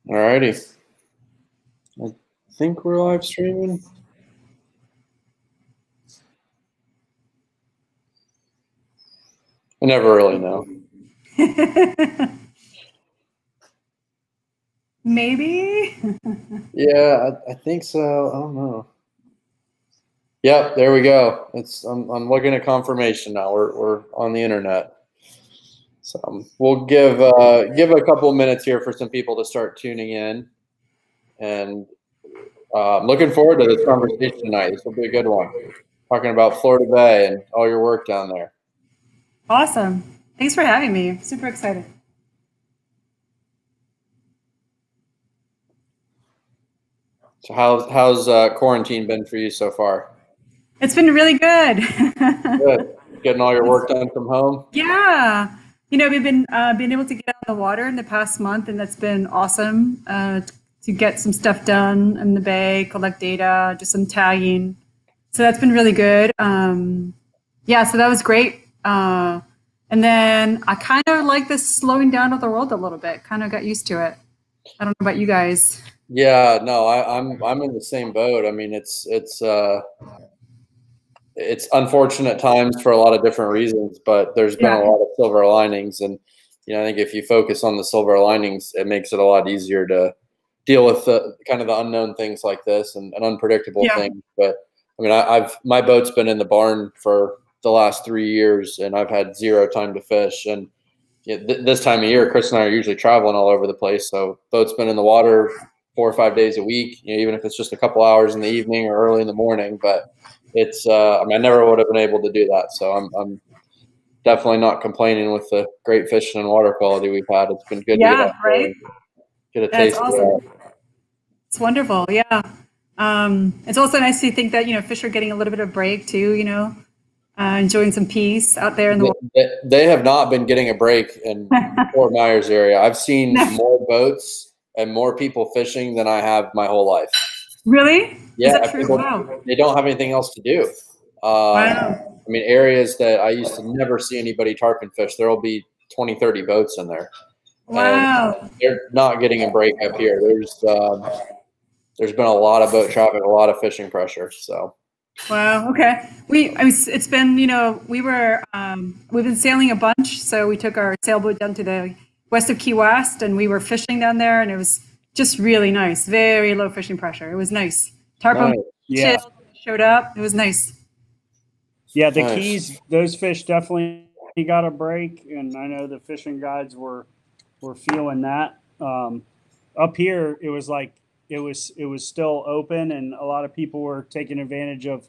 All righty. I think we're live streaming. I never really know. Maybe. Yeah, I think so. I don't know. Yep, there we go. I'm looking at confirmation now. We're on the internet. So we'll give a couple of minutes here for some people to start tuning in, and I'm looking forward to this conversation tonight. This will be a good one. Talking about Florida Bay and all your work down there. Awesome. Thanks for having me. Super excited. So how's quarantine been for you so far? It's been really good. Good. Getting all your work done from home? Yeah. We've been able to get out of the water in the past month, and that's been awesome to get some stuff done in the bay, collect data, do some tagging. So that's been really good. Yeah, so that was great. And then I kind of like this slowing down of the world a little bit. Kind of got used to it. I don't know about you guys. Yeah, no, I'm in the same boat. I mean, it's unfortunate times for a lot of different reasons, but there's been a lot of silver linings, and I think if you focus on the silver linings, it makes it a lot easier to deal with the kind of the unknown things like this and unpredictable things. But I mean, my boat's been in the barn for the last 3 years, and I've had zero time to fish. And this time of year, Chris and I are usually traveling all over the place, so boat's been in the water 4 or 5 days a week, even if it's just a couple hours in the evening or early in the morning. But it's I mean, I never would have been able to do that. So I'm definitely not complaining with the great fishing and water quality we've had. It's been good to get out there and get a taste of that. It's wonderful. Yeah. It's also nice to think that, fish are getting a little bit of break too, enjoying some peace out there in the water. They have not been getting a break in Fort Myers area. I've seen more boats and more people fishing than I have my whole life. Really? Yeah. Is that true? Wow. They don't have anything else to do. Wow. I mean, areas that I used to never see anybody tarpon fish, there will be 20, 30 boats in there. Wow. And they're not getting a break up here. There's been a lot of boat traffic, a lot of fishing pressure. So. Wow. Okay. It's been, we've been sailing a bunch. So we took our sailboat down to the west of Key West, and we were fishing down there, and it was just really nice. Very low fishing pressure. It was nice. Tarpon showed up. It was nice. Yeah, the Keys, those fish definitely got a break, and I know the fishing guides were feeling that. Up here, it was like it was still open, and a lot of people were taking advantage of,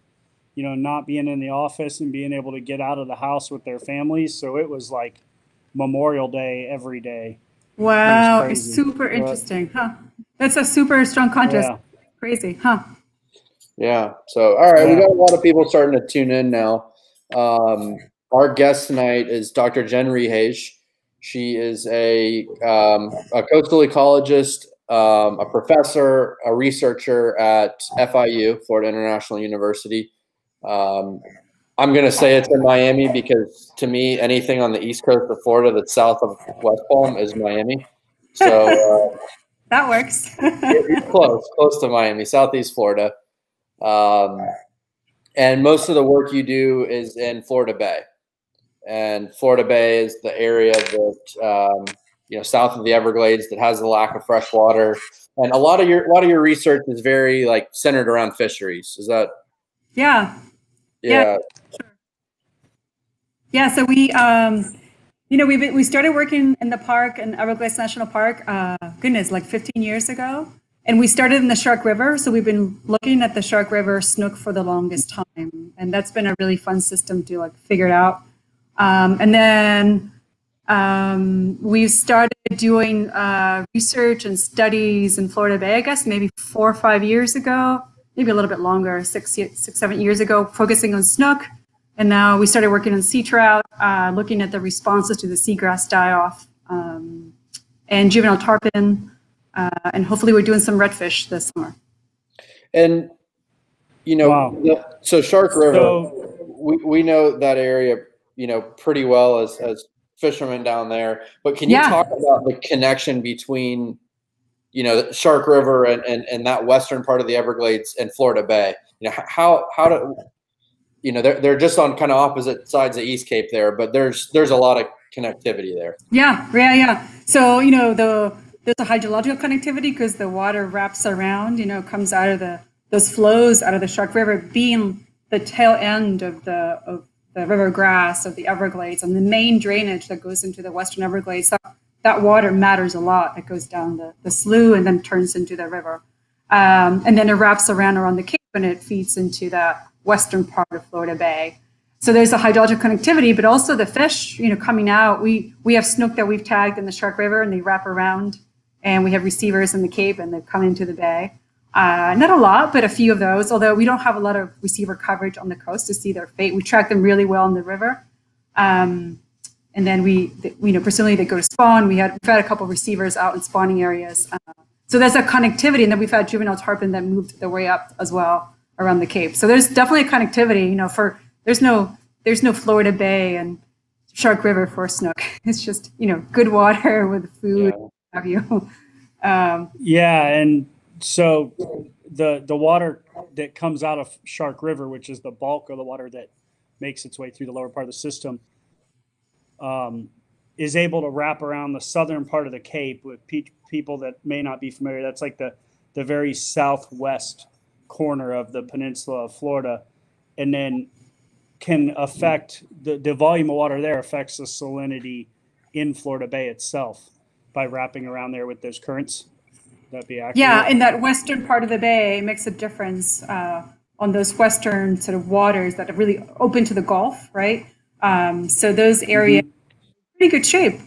not being in the office and being able to get out of the house with their families. So it was like Memorial Day every day. Wow, it's super interesting, huh? That's a super strong contrast. Yeah. Crazy, huh? Yeah. So, all right, we got a lot of people starting to tune in now. Our guest tonight is Dr. Jen Rehage. She is a coastal ecologist, a professor, a researcher at FIU, Florida International University. I'm going to say it's in Miami because, to me, anything on the east coast of Florida that's south of West Palm is Miami. So that works. It's close to Miami, southeast Florida. And most of the work you do is in Florida Bay. And Florida Bay is the area that, south of the Everglades that has the lack of fresh water. And a lot of your research is very centered around fisheries. Is that? Yeah. Yeah. Sure. Yeah. So we started working in the park in Everglades National Park, like 15 years ago. And we started in the Shark River. So we've been looking at the Shark River snook for the longest time. And that's been a really fun system to figure it out. And then we started doing research and studies in Florida Bay, I guess, maybe 4 or 5 years ago, maybe a little bit longer, 6-7 years ago, focusing on snook. And now we started working on sea trout, looking at the responses to the seagrass die-off and juvenile tarpon. And hopefully we're doing some redfish this summer. And, so Shark River, we know that area, pretty well as fishermen down there. But can you talk about the connection between you know, Shark River and that western part of the Everglades and Florida Bay. You know, how do, you know, they're just on kind of opposite sides of East Cape there, but there's a lot of connectivity there. Yeah. So, you know, there's a hydrological connectivity because the water wraps around, you know, comes out of those flows out of the Shark River, being the tail end of the river grass of the Everglades and the main drainage that goes into the Western Everglades. That water matters a lot. It goes down the slough and then turns into the river. And then it wraps around the Cape and it feeds into that western part of Florida Bay. So there's a hydrological connectivity, but also the fish, you know, coming out. We have snook that we've tagged in the Shark River and they wrap around, and we have receivers in the Cape and they've come into the bay. Not a lot, but a few of those, although we don't have a lot of receiver coverage on the coast to see their fate. We track them really well in the river. And then presumably they go to spawn. We've had a couple of receivers out in spawning areas. So there's a connectivity, and then we've had juvenile tarpon that moved their way up as well around the Cape. So there's definitely a connectivity, you know, there's no Florida Bay and Shark River for snook. It's just, you know, good water with food, have you. And so the water that comes out of Shark River, which is the bulk of the water that makes its way through the lower part of the system, is able to wrap around the southern part of the Cape. With people that may not be familiar, that's like the very southwest corner of the peninsula of Florida, and then can affect the volume of water there affects the salinity in Florida Bay itself by wrapping around there with those currents. Would that be accurate? Yeah, in that western part of the bay makes a difference on those western sort of waters that are really open to the Gulf, right? So those areas pretty good shape.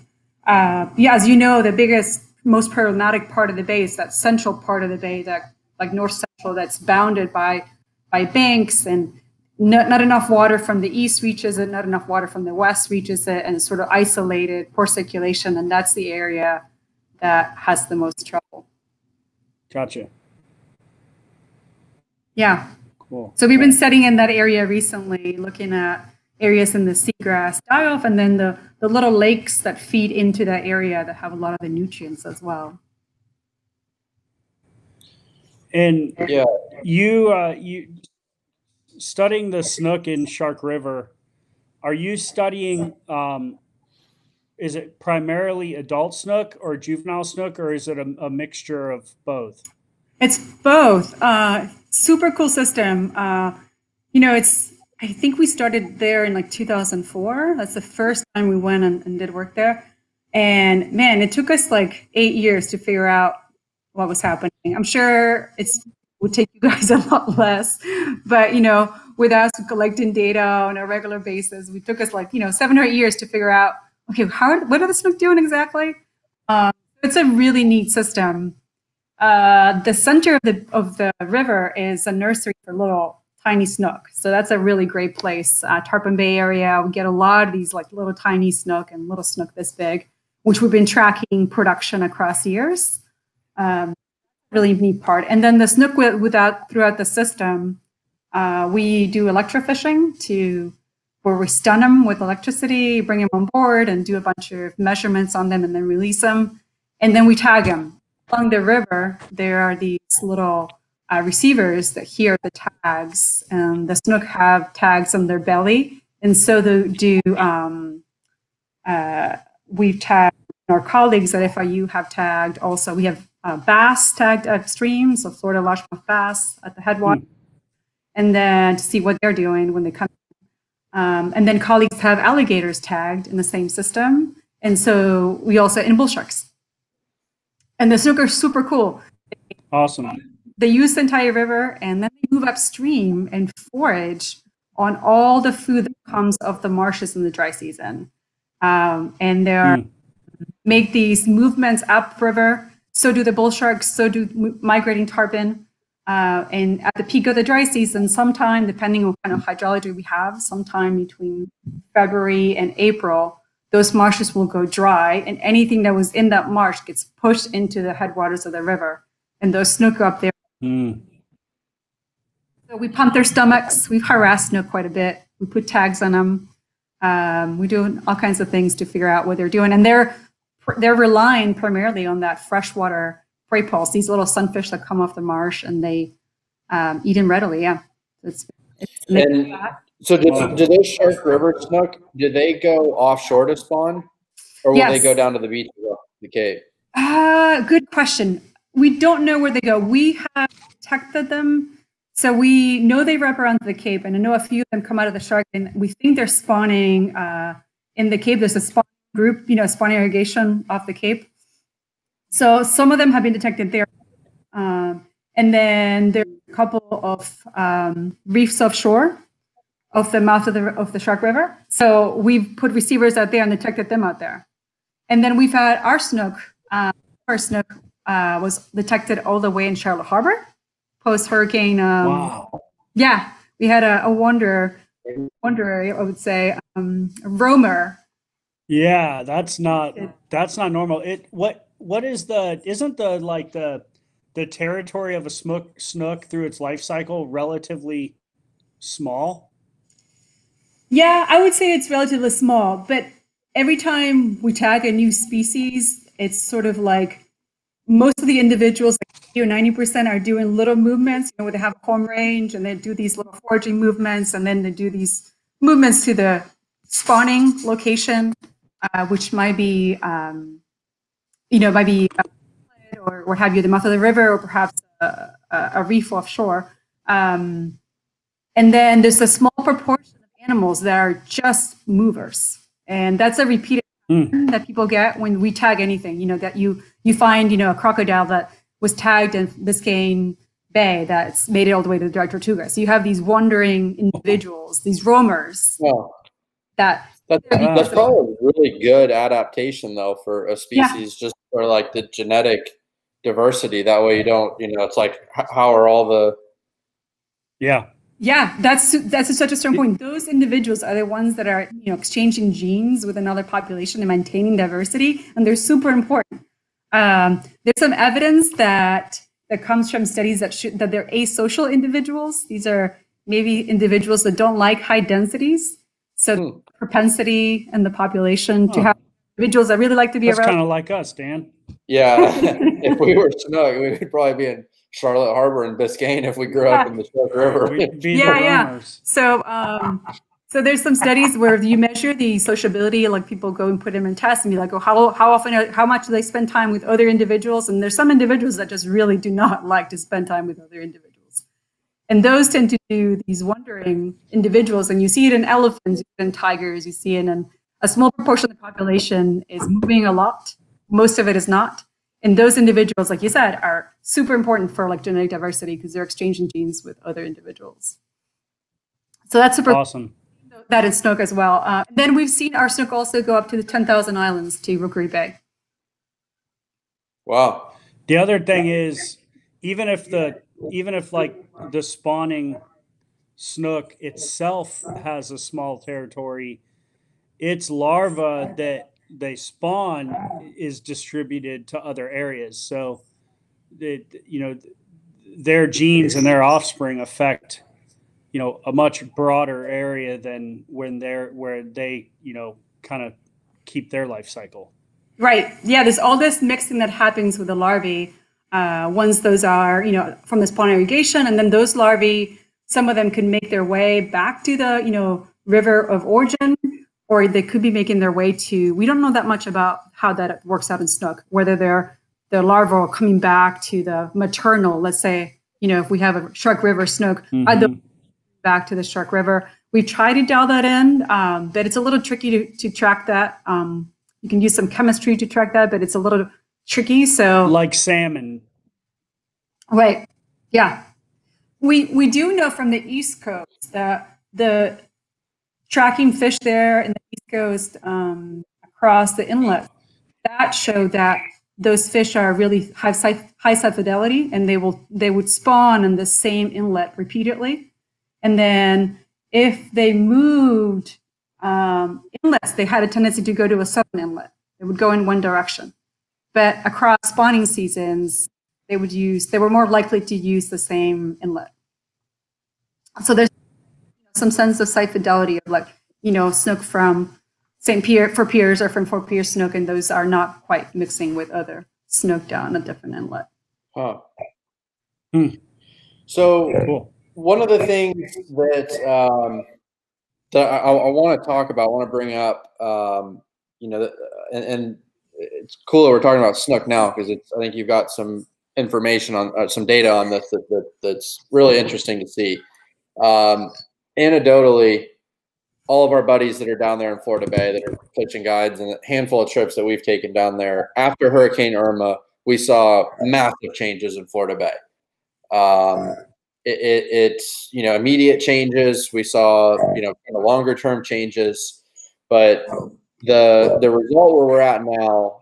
As you know, the biggest, most problematic part of the bay is that central part of the bay, that like north central, that's bounded by banks, and not enough water from the east reaches it, not enough water from the west reaches it, and it's sort of isolated, poor circulation, and that's the area that has the most trouble. Gotcha. Yeah. Cool. So we've been studying in that area recently, looking at areas in the seagrass die-off, and then the little lakes that feed into that area that have a lot of the nutrients as well. And you studying the snook in Shark River, are you studying, is it primarily adult snook or juvenile snook, or is it a mixture of both? It's both. Super cool system. You know, I think we started there in like 2004. That's the first time we went and did work there. And man, it took us like 8 years to figure out what was happening. I'm sure it would take you guys a lot less, but you know, with us collecting data on a regular basis, we took us like, you know, 7 or 8 years to figure out, okay, what are the snook doing exactly? It's a really neat system. The center of the river is a nursery for little tiny snook. So that's a really great place. Tarpon Bay area, we get a lot of these like little tiny snook and little snook this big, which we've been tracking production across years. Really neat part. And then the snook throughout the system, we do electrofishing where we stun them with electricity, bring them on board and do a bunch of measurements on them and then release them. And then we tag them. Along the river, there are these little receivers that hear the tags, and the snook have tags on their belly. And so we've tagged our colleagues at FIU have tagged also. We have bass tagged upstream, so Florida largemouth bass at the headwater, and then to see what they're doing when they come. And then colleagues have alligators tagged in the same system. And so we also, and bull sharks. And the snook are super cool. Awesome. They use the entire river, and then they move upstream and forage on all the food that comes off the marshes in the dry season. And they make these movements upriver. So do the bull sharks, so do migrating tarpon. And at the peak of the dry season, sometime, depending on what kind of hydrology we have, sometime between February and April, those marshes will go dry, and anything that was in that marsh gets pushed into the headwaters of the river. And those snook are up there. So we pump their stomachs. We've harassed snook quite a bit. We put tags on them. We do all kinds of things to figure out what they're doing. And they're relying primarily on that freshwater prey pulse, these little sunfish that come off the marsh, and they eat them readily. Yeah. And so do those Shark River snook, do they go offshore to spawn, or will they go down to the beach or the Cape? Good question. We don't know where they go. We have detected them. So we know they wrap around the Cape, and I know a few of them come out of the shark, and we think they're spawning in the Cape. There's a spawn group, spawning irrigation off the Cape. So some of them have been detected there. And then there's a couple of reefs offshore of the mouth of the Shark River. So we've put receivers out there and detected them out there. And then we've had our snook. Our snook was detected all the way in Charlotte Harbor, post hurricane. Wow. Yeah, we had a wanderer, I would say, a roamer. Yeah, that's not normal. What is isn't the territory of a snook through its life cycle relatively small? Yeah, I would say it's relatively small, but every time we tag a new species, it's sort of like most of the individuals, like 90%, are doing little movements, where they have a home range and they do these little foraging movements, and then they do these movements to the spawning location, which might be, or what have you, the mouth of the river, or perhaps a reef offshore. And then there's a small proportion of animals that are just movers. And that's a repeated that people get when we tag anything, that you find, a crocodile that was tagged in Biscayne Bay that's made it all the way to the Dry Tortuga. So you have these wandering individuals, these roamers. Well, that's probably a really good adaptation, though, for a species, just for like the genetic diversity. That way you don't, it's like, how are all the... Yeah, that's such a strong point. Those individuals are the ones that are, exchanging genes with another population and maintaining diversity, and they're super important. There's some evidence that comes from studies that they're asocial individuals. These are maybe individuals that don't like high densities. So propensity in the population to have individuals that really like to be around. That's kind of like us, Dan. Yeah, if we were snook, we would probably be in Charlotte Harbor and Biscayne if we grew up in the Shark River. Yeah. So there's some studies where you measure the sociability, like people go and put them in tests and be like, oh, how much do they spend time with other individuals? And there's some individuals that just really do not like to spend time with other individuals. And those tend to do these wandering individuals. And you see it in elephants, you see it in tigers, you see it in a small proportion of the population is moving a lot. Most of it is not. And those individuals, like you said, are super important for like genetic diversity because they're exchanging genes with other individuals. So that's super awesome. That is snook as well. Then we've seen our snook also go up to the 10,000 islands to Rookery Bay. Wow. The other thing is, even if like the spawning snook itself has a small territory, its larva that they spawn is distributed to other areas. So their genes and their offspring affect a much broader area than where they kind of keep their life cycle. Right. Yeah, there's all this mixing that happens with the larvae once those are from the spawn irrigation, and then those larvae, some of them can make their way back to the river of origin, or they could be making their way to, we don't know that much about how that works out in snook, whether the larvae are coming back to the maternal, let's say, if we have a Shark River snook, back to the Shark River. We try to dial that in, but it's a little tricky to track that. You can use some chemistry to track that, but it's a little tricky. So like salmon. Right. Yeah. We do know from the East Coast that the tracking fish there in the East Coast across the inlet, that showed that those fish are really high site fidelity, and they would spawn in the same inlet repeatedly. And then if they moved inlets, they had a tendency to go to a southern inlet. They would go in one direction. But across spawning seasons, they were more likely to use the same inlet. So there's some sense of site fidelity of like, snook from St. Pierre for Piers or from Fort Pierce snook, and those are not quite mixing with other snook down a different inlet. Huh. Hmm. So Cool. one of the things that that I want to talk about, I want to bring up, you know, and it's cool that we're talking about snook now because I think you've got some information on some data on this that's really interesting to see. Anecdotally, all of our buddies that are down there in Florida Bay that are fishing guides and a handful of trips that we've taken down there after Hurricane Irma, we saw massive changes in Florida Bay. It's, you know, immediate changes. We saw, you know, kind of longer term changes, but the result where we're at now,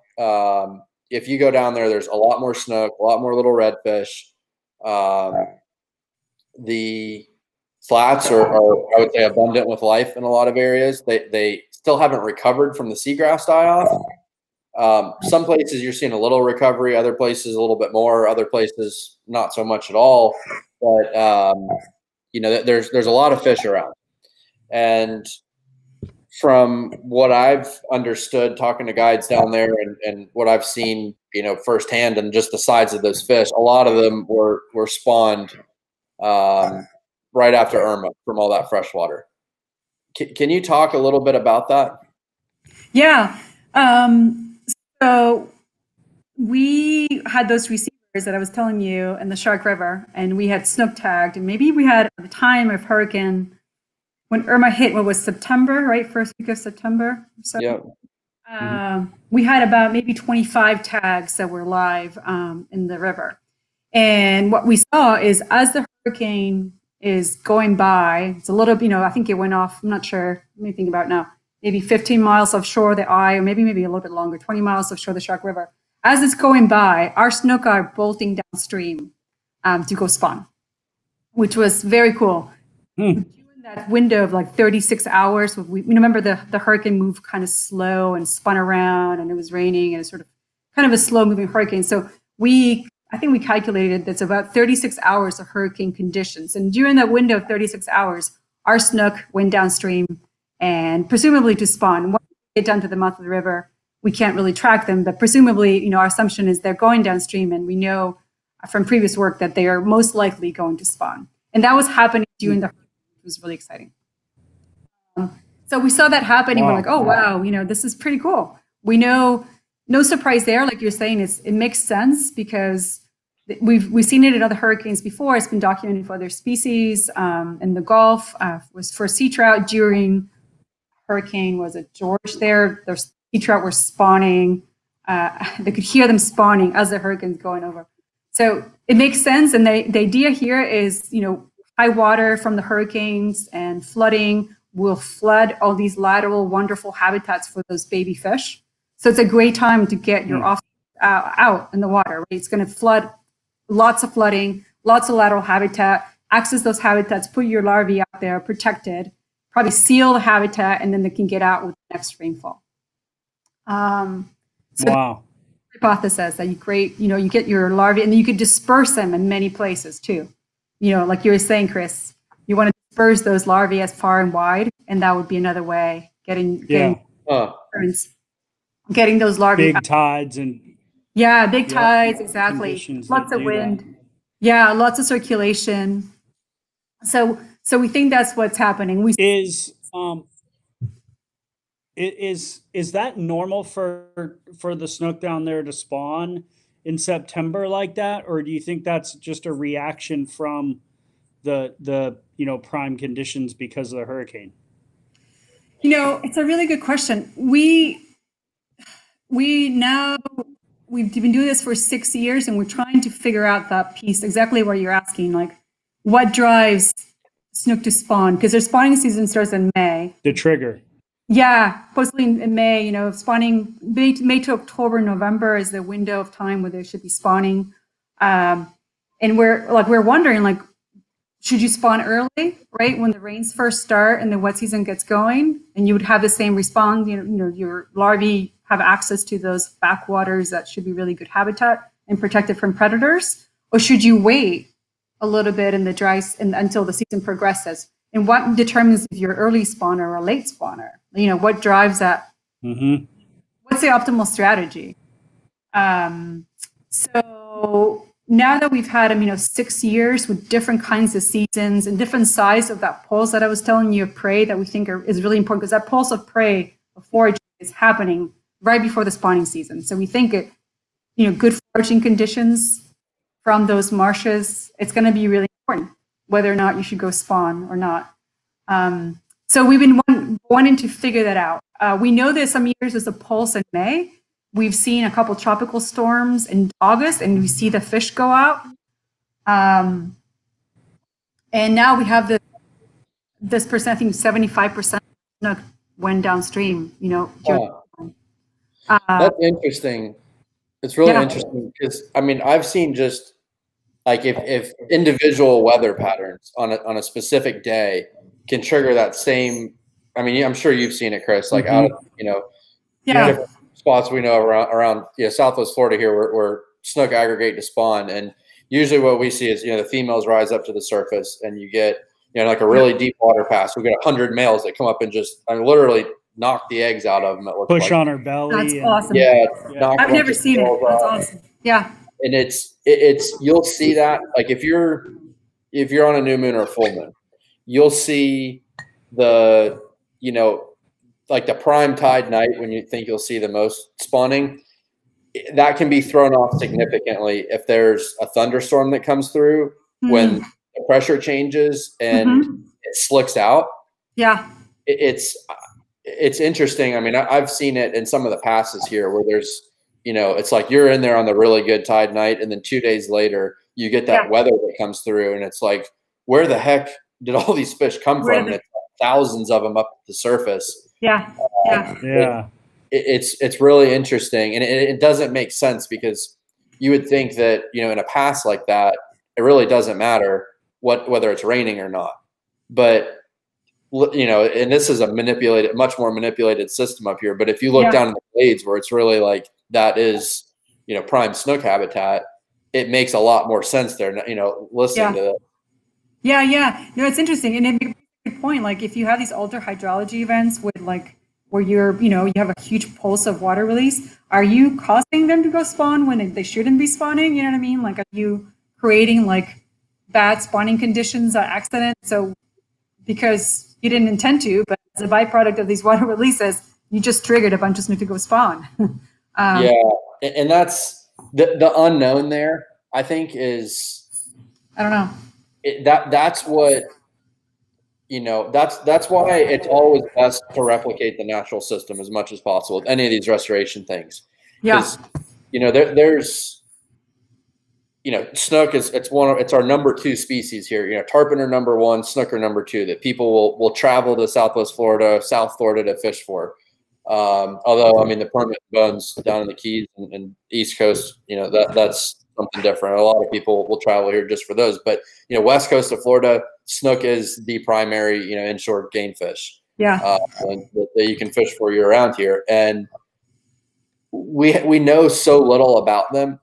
if you go down there, there's a lot more snook, a lot more little redfish. The flats are, I would say, abundant with life in a lot of areas. They still haven't recovered from the seagrass die-off. Some places you're seeing a little recovery, other places a little bit more, other places not so much at all. But you know, there's a lot of fish around, and from what I've understood talking to guides down there and what I've seen, you know, firsthand, and just the size of those fish, a lot of them were spawned right after Irma from all that fresh water. Can you talk a little bit about that? Yeah. So we had those receivers that I was telling you in the Shark River, and we had snook tagged, and maybe we had at the time of hurricane when Irma hit, what was September, right? First week of September. So Yeah. We had about maybe 25 tags that were live in the river. And what we saw is as the hurricane is going by, it's a little, you know, I think it went off, I'm not sure, let me think about it now, maybe 15 miles offshore the eye, or maybe a little bit longer, 20 miles offshore the Shark River. As it's going by, our snook are bolting downstream to go spawn, which was very cool. During that window of like 36 hours, we remember the hurricane moved kind of slow and spun around, and it was raining, and it's sort of kind of a slow moving hurricane. So I think we calculated that's about 36 hours of hurricane conditions. And during that window of 36 hours, our snook went downstream and presumably to spawn. Once we get down to the mouth of the river, we can't really track them, but presumably, you know, our assumption is they're going downstream, and we know from previous work that they are most likely going to spawn. And that was happening during the hurricane. It was really exciting. So we saw that happening. Wow. We're like, oh, wow, you know, this is pretty cool. We know, no surprise there. Like you're saying, it makes sense because we've seen it in other hurricanes before. It's been documented for other species. In the Gulf, was for sea trout during Hurricane, was it George there? Their sea trout were spawning. They could hear them spawning as the hurricane's going over. So it makes sense. And the idea here is, you know, high water from the hurricanes and flooding will flood all these lateral, wonderful habitats for those baby fish. So it's a great time to get your off out in the water. Right? It's going to flood, lots of flooding, lots of lateral habitat, access those habitats, put your larvae out there protected, probably seal the habitat, and then they can get out with the next rainfall. Wow. Hypothesis that you get your larvae, and then you could disperse them in many places too. You know, like you were saying, Chris, you want to disperse those larvae as far and wide, and that would be another way getting those larvae. Big tides and big tides, exactly. Lots of wind. Lots of circulation. So we think that's what's happening. Is that normal for the snook down there to spawn in September like that, or do you think that's just a reaction from the you know, prime conditions because of the hurricane? You know, it's a really good question. We've been doing this for 6 years, and we're trying to figure out that piece, exactly what you're asking, like what drives snook to spawn, because their spawning season starts in May. The trigger. Yeah, mostly in May, you know, spawning May to October, November is the window of time where they should be spawning. And we're wondering, like, should you spawn early, right? When the rains first start and the wet season gets going, and you would have the same response, you know, your larvae have access to those backwaters that should be really good habitat and protected from predators? Or should you wait a little bit in the dry until the season progresses? And what determines if you're early spawner or a late spawner? You know, what drives that? What's the optimal strategy? So now that we've had, 6 years with different kinds of seasons and different size of that pulse that I was telling you of prey that we think is really important, because that pulse of prey of foraging is happening right before the spawning season. So we think good foraging conditions from those marshes, it's going to be really important, whether or not you should go spawn or not. So we've been wanting to figure that out. We know that some years there's a pulse in May. We've seen a couple tropical storms in August, and we see the fish go out. And now we have this percent, I think 75% Snook went downstream, That's interesting. It's really interesting because, I've seen just like if individual weather patterns on a specific day can trigger that same, I'm sure you've seen it, Chris, like out of, different spots we know around Southwest Florida here where Snook aggregate to spawn. And usually what we see is, the females rise up to the surface and you get, like a really deep water pass. We get 100 males that come up and just literally knock the eggs out of them. It looks push on her belly. That's awesome. Yeah. I've never seen it. That's awesome. Yeah. And it's you'll see that, like if you're on a new moon or a full moon, you'll see the, like the prime tide night when you think you'll see the most spawning, that can be thrown off significantly if there's a thunderstorm that comes through when the pressure changes and it slicks out. Yeah. It's interesting. I've seen it in some of the passes here where there's, it's like you're in there on the really good tide night, and then 2 days later you get that weather that comes through, and it's like, where the heck did all these fish come from? And it's thousands of them up the surface. Yeah. It's really interesting, and it doesn't make sense because you would think that in a pass like that, it really doesn't matter whether it's raining or not. But and this is a much more manipulated system up here. But if you look down in the glades where it's really like that is prime Snook habitat, it makes a lot more sense there. Listening to that. Yeah. It's interesting, and it makes a good point. Like if you have these alter hydrology events with where you're, you have a huge pulse of water release, are you causing them to go spawn when they shouldn't be spawning? You know what I mean? Like, are you creating like bad spawning conditions on accident? So because you didn't intend to, but as a byproduct of these water releases, you just triggered a bunch of Snook to go spawn. And that's the unknown there, I think, is, I don't know. That's what, that's why it's always best to replicate the natural system as much as possible with any of these restoration things. Yeah. There's, Snook it's our number 2 species here. Tarpon are number 1, Snook are number 2 that people will travel to Southwest Florida, South Florida to fish for. Although, the permanent bones down in the Keys and East Coast, that's something different. A lot of people will travel here just for those. But, West Coast of Florida, Snook is the primary, inshore game fish. Yeah. That you can fish for year round here. And we know so little about them.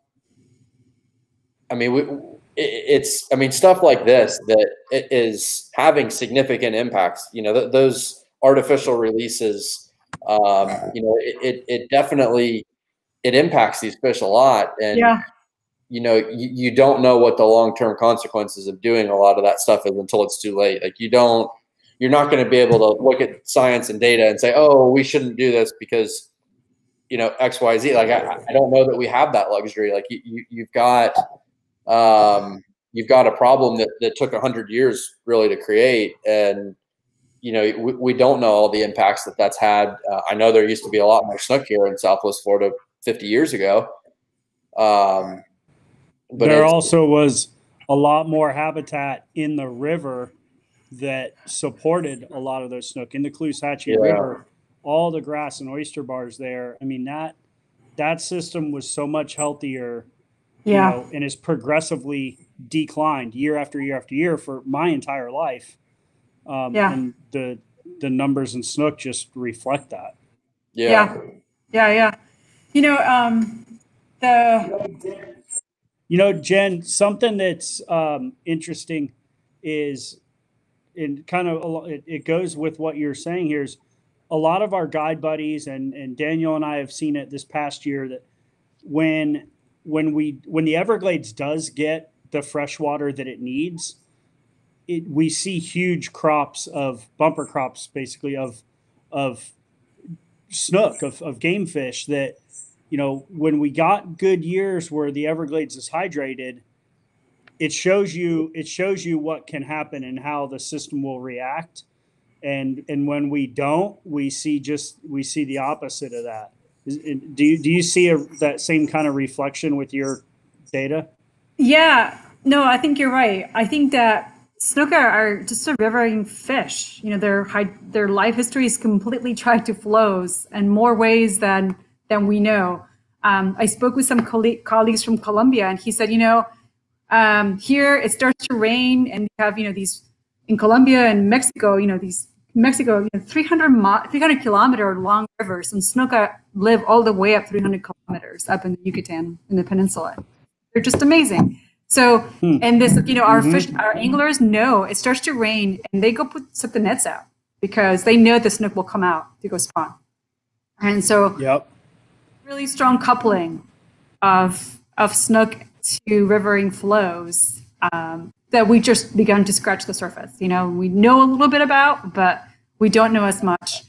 Stuff like this that it is having significant impacts. Those artificial releases, it definitely impacts these fish a lot, and you don't know what the long-term consequences of doing a lot of that stuff is until it's too late. Like you're not going to be able to look at science and data and say, oh, we shouldn't do this because X, Y, Z. Like I don't know that we have that luxury. Like you've got a problem that took 100 years really to create, and we don't know all the impacts that's had. I know there used to be a lot more Snook here in Southwest Florida 50 years ago, but there also was a lot more habitat in the river that supported a lot of those Snook in the Caloosahatchee River. All the grass and oyster bars there. That system was so much healthier. And has progressively declined year after year after year for my entire life. And the numbers in Snook just reflect that. Yeah. Jen, something that's interesting is, and kind of it goes with what you're saying here, is a lot of our guide buddies and Daniel and I have seen it this past year that when when the Everglades does get the fresh water that it needs, we see huge crops of bumper crops, basically of snook, of game fish that, when we got good years where the Everglades is hydrated, it shows you what can happen and how the system will react. And when we don't, we see the opposite of that. Do you see that same kind of reflection with your data? Yeah, no, I think you're right. I think that snook are just a rivering fish. Their life history is completely tied to flows in more ways than we know. I spoke with some colleagues from Colombia, and he said, here it starts to rain, and you have these in Colombia and Mexico, these 300 kilometer long rivers, and snook live all the way up 300 kilometers up in the Yucatan, in the peninsula. They're just amazing. So, and this, our anglers know it starts to rain, and they go set the nets out because they know the snook will come out to go spawn. And so, really strong coupling of snook to rivering flows that we just begun to scratch the surface. We know a little bit about, but we don't know as much.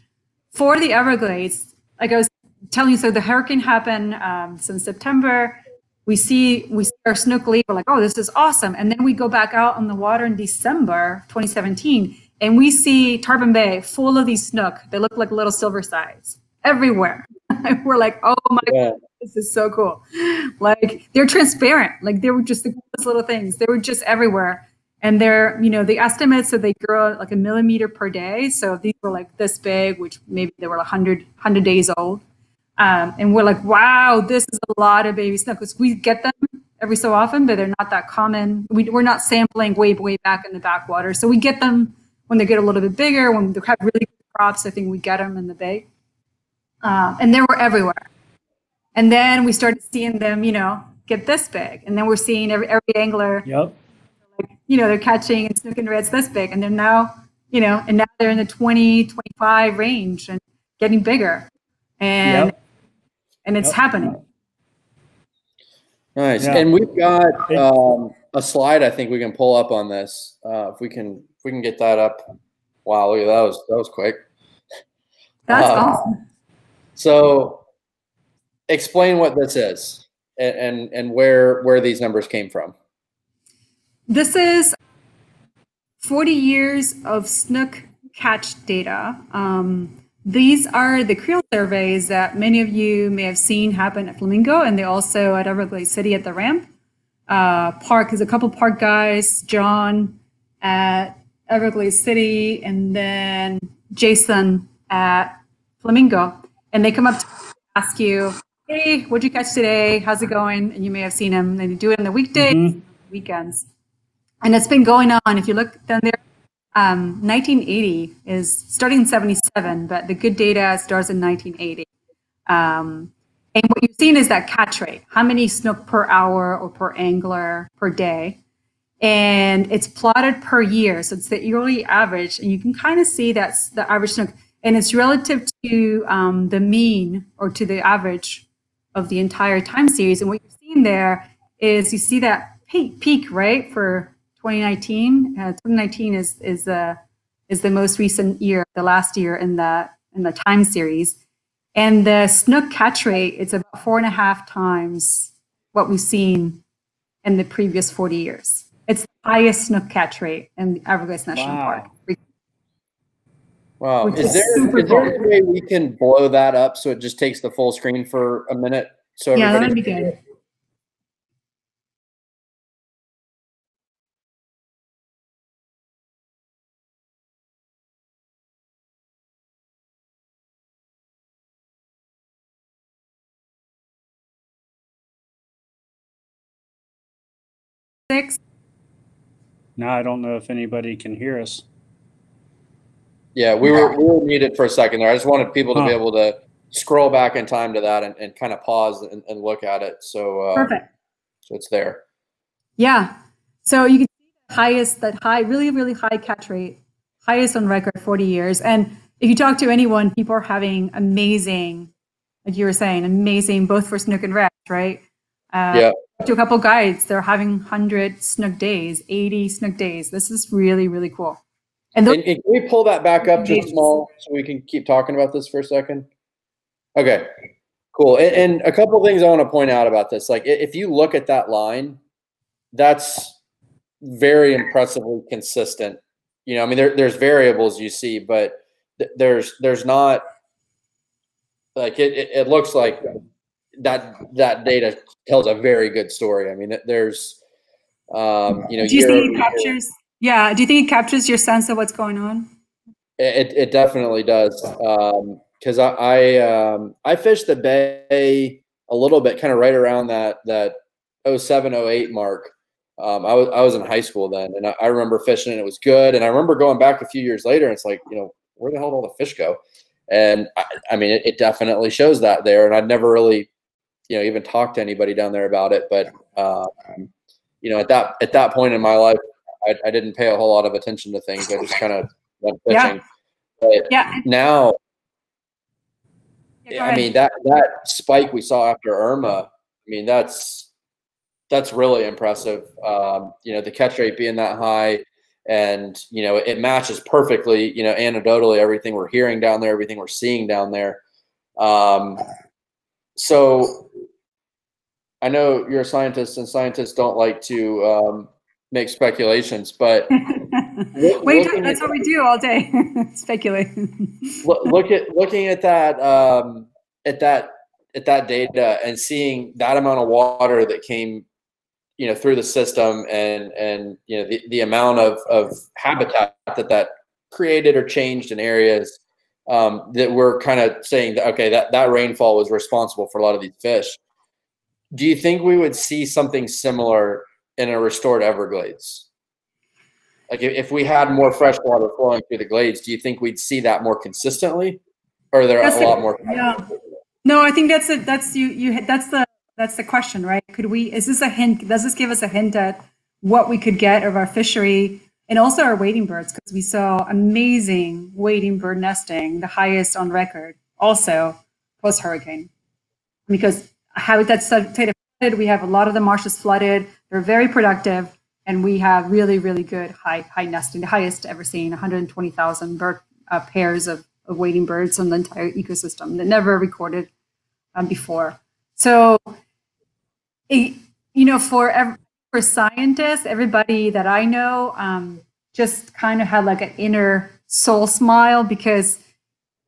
For the Everglades, like I was telling you, so the hurricane happened since September. We see our snook leave. We're like, oh, this is awesome. And then we go back out on the water in December 2017, and we see Tarpon Bay full of these snook. They look like little silver sides everywhere. We're like, oh my God, this is so cool. Like, they're transparent. Like, they were just the coolest little things. They were just everywhere. And they're, the estimates that they grow like 1 millimeter per day. So these were like this big, which maybe they were 100 days old. And we're like, wow, this is a lot of baby snook. Because we get them every so often, but they're not that common. We're not sampling way back in the backwater. So we get them when they get a little bit bigger, when they have really good crops. I think we get them in the bay. And they were everywhere. And then we started seeing them, get this big. And then we're seeing every angler, they're catching and snooking reds this big. And they're now, and now they're in the 20, 25 range and getting bigger. And it's happening. Nice. And we've got a slide I think we can pull up on this. If we can get that up. Wow, look at that. That was quick. That's awesome. So explain what this is and where these numbers came from. This is 40 years of snook catch data. These are the creel surveys that many of you may have seen happen at Flamingo, and they're also at Everglades City at the ramp. Park is a couple park guys, John at Everglades City, and then Jason at Flamingo. And they come up to ask you, hey, what'd you catch today? How's it going? And you may have seen them. They do it on the weekdays, weekends. And it's been going on. If you look down there, 1980 is starting in 77, but the good data starts in 1980. And what you're seeing is that catch rate, how many snook per hour or per angler per day. And it's plotted per year. So it's the yearly average. And you can kind of see that's the average snook. And it's relative to the mean or to the average of the entire time series. And what you're seeing there is you see that peak, right, for 2019. 2019 is the most recent year, the last year in the time series. And the snook catch rate, it's about 4.5 times what we've seen in the previous 40 years. It's the highest snook catch rate in the Everglades National Park. Wow. Is there a way we can blow that up so it just takes the full screen for a minute? So yeah, that would be good. Now I don't know if anybody can hear us. Yeah, we were muted for a second there. I just wanted people to be able to scroll back in time to that and kind of pause and look at it. So perfect. So it's there. Yeah. So you can see that high, really, really high catch rate, highest on record, 40 years. And if you talk to anyone, people are having amazing, like you were saying, amazing, both for snook and reds, right? To a couple guides, they're having 100 snook days, 80 snook days. This is really, really cool. And can we pull that back up just small so we can keep talking about this for a second? Okay, cool. And a couple things I want to point out about this. Like, if you look at that line, that's very impressively consistent. You know, I mean, there's variables you see, but there's not, like, it looks like that data tells a very good story. I mean, there's, you know, do you think it captures? Yeah. Do you think it captures your sense of what's going on? It definitely does. Because I fished the bay a little bit, kind of right around that 07, 08 mark. I was in high school then, and I remember fishing, and it was good. And I remember going back a few years later, and it's like, you know, where the hell did all the fish go? And I mean, it definitely shows that there. And I'd never really, you know, even talked to anybody down there about it. But you know, at that point in my life, I didn't pay a whole lot of attention to things. I just kind of went fishing. Yeah. But now, I mean, that spike we saw after Irma, I mean, that's really impressive. You know, the catch rate being that high, and, you know, it matches perfectly, you know, anecdotally, everything we're hearing down there, everything we're seeing down there. So I know you're a scientist, and scientists don't like to make speculations, but that's what we do all day. Speculate. looking at that data and seeing that amount of water that came, you know, through the system, and you know, the amount of habitat that created or changed in areas, that we're kind of saying that, okay, that rainfall was responsible for a lot of these fish. Do you think we would see something similar in a restored Everglades? Like, if we had more fresh water flowing through the glades, do you think we'd see that more consistently, or are there a lot more? Yeah. No, I think that's the question, right? Could we? Is this a hint? Does this give us a hint at what we could get of our fishery, and also our wading birds? Because we saw amazing wading bird nesting, the highest on record, also post hurricane. Because habitats flooded, we have a lot of the marshes flooded. They're very productive, and we have really, really good high nesting, the highest ever seen, 120,000 bird pairs of wading birds on the entire ecosystem that never recorded before. So, you know, for scientists, everybody that I know just kind of had like an inner soul smile, because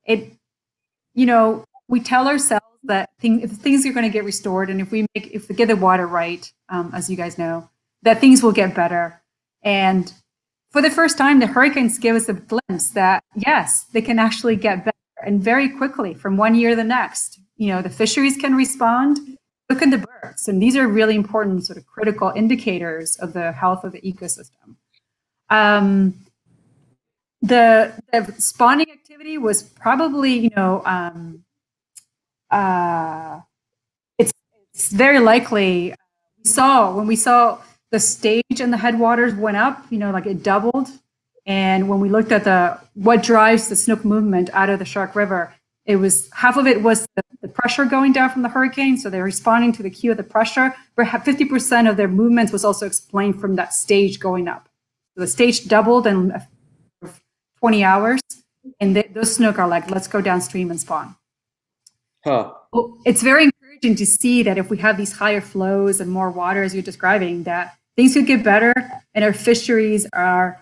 it, you know, we tell ourselves that if things are going to get restored, and if we get the water right, as you guys know, that things will get better. And for the first time, the hurricanes give us a glimpse that yes, they can actually get better, and very quickly, from one year to the next. You know, the fisheries can respond. Look at the birds, and these are really important, sort of critical indicators of the health of the ecosystem. The spawning activity was probably, you know, it's very likely. When we saw the stage and the headwaters went up, you know, like it doubled. And when we looked at what drives the snook movement out of the Shark River, it was half of it was the pressure going down from the hurricane. So they're responding to the cue of the pressure. But 50% of their movements was also explained from that stage going up. So the stage doubled in 20 hours, and those snook are like, let's go downstream and spawn. Huh. Well, it's very encouraging to see that if we have these higher flows and more water, as you're describing, that things could get better, and our fisheries our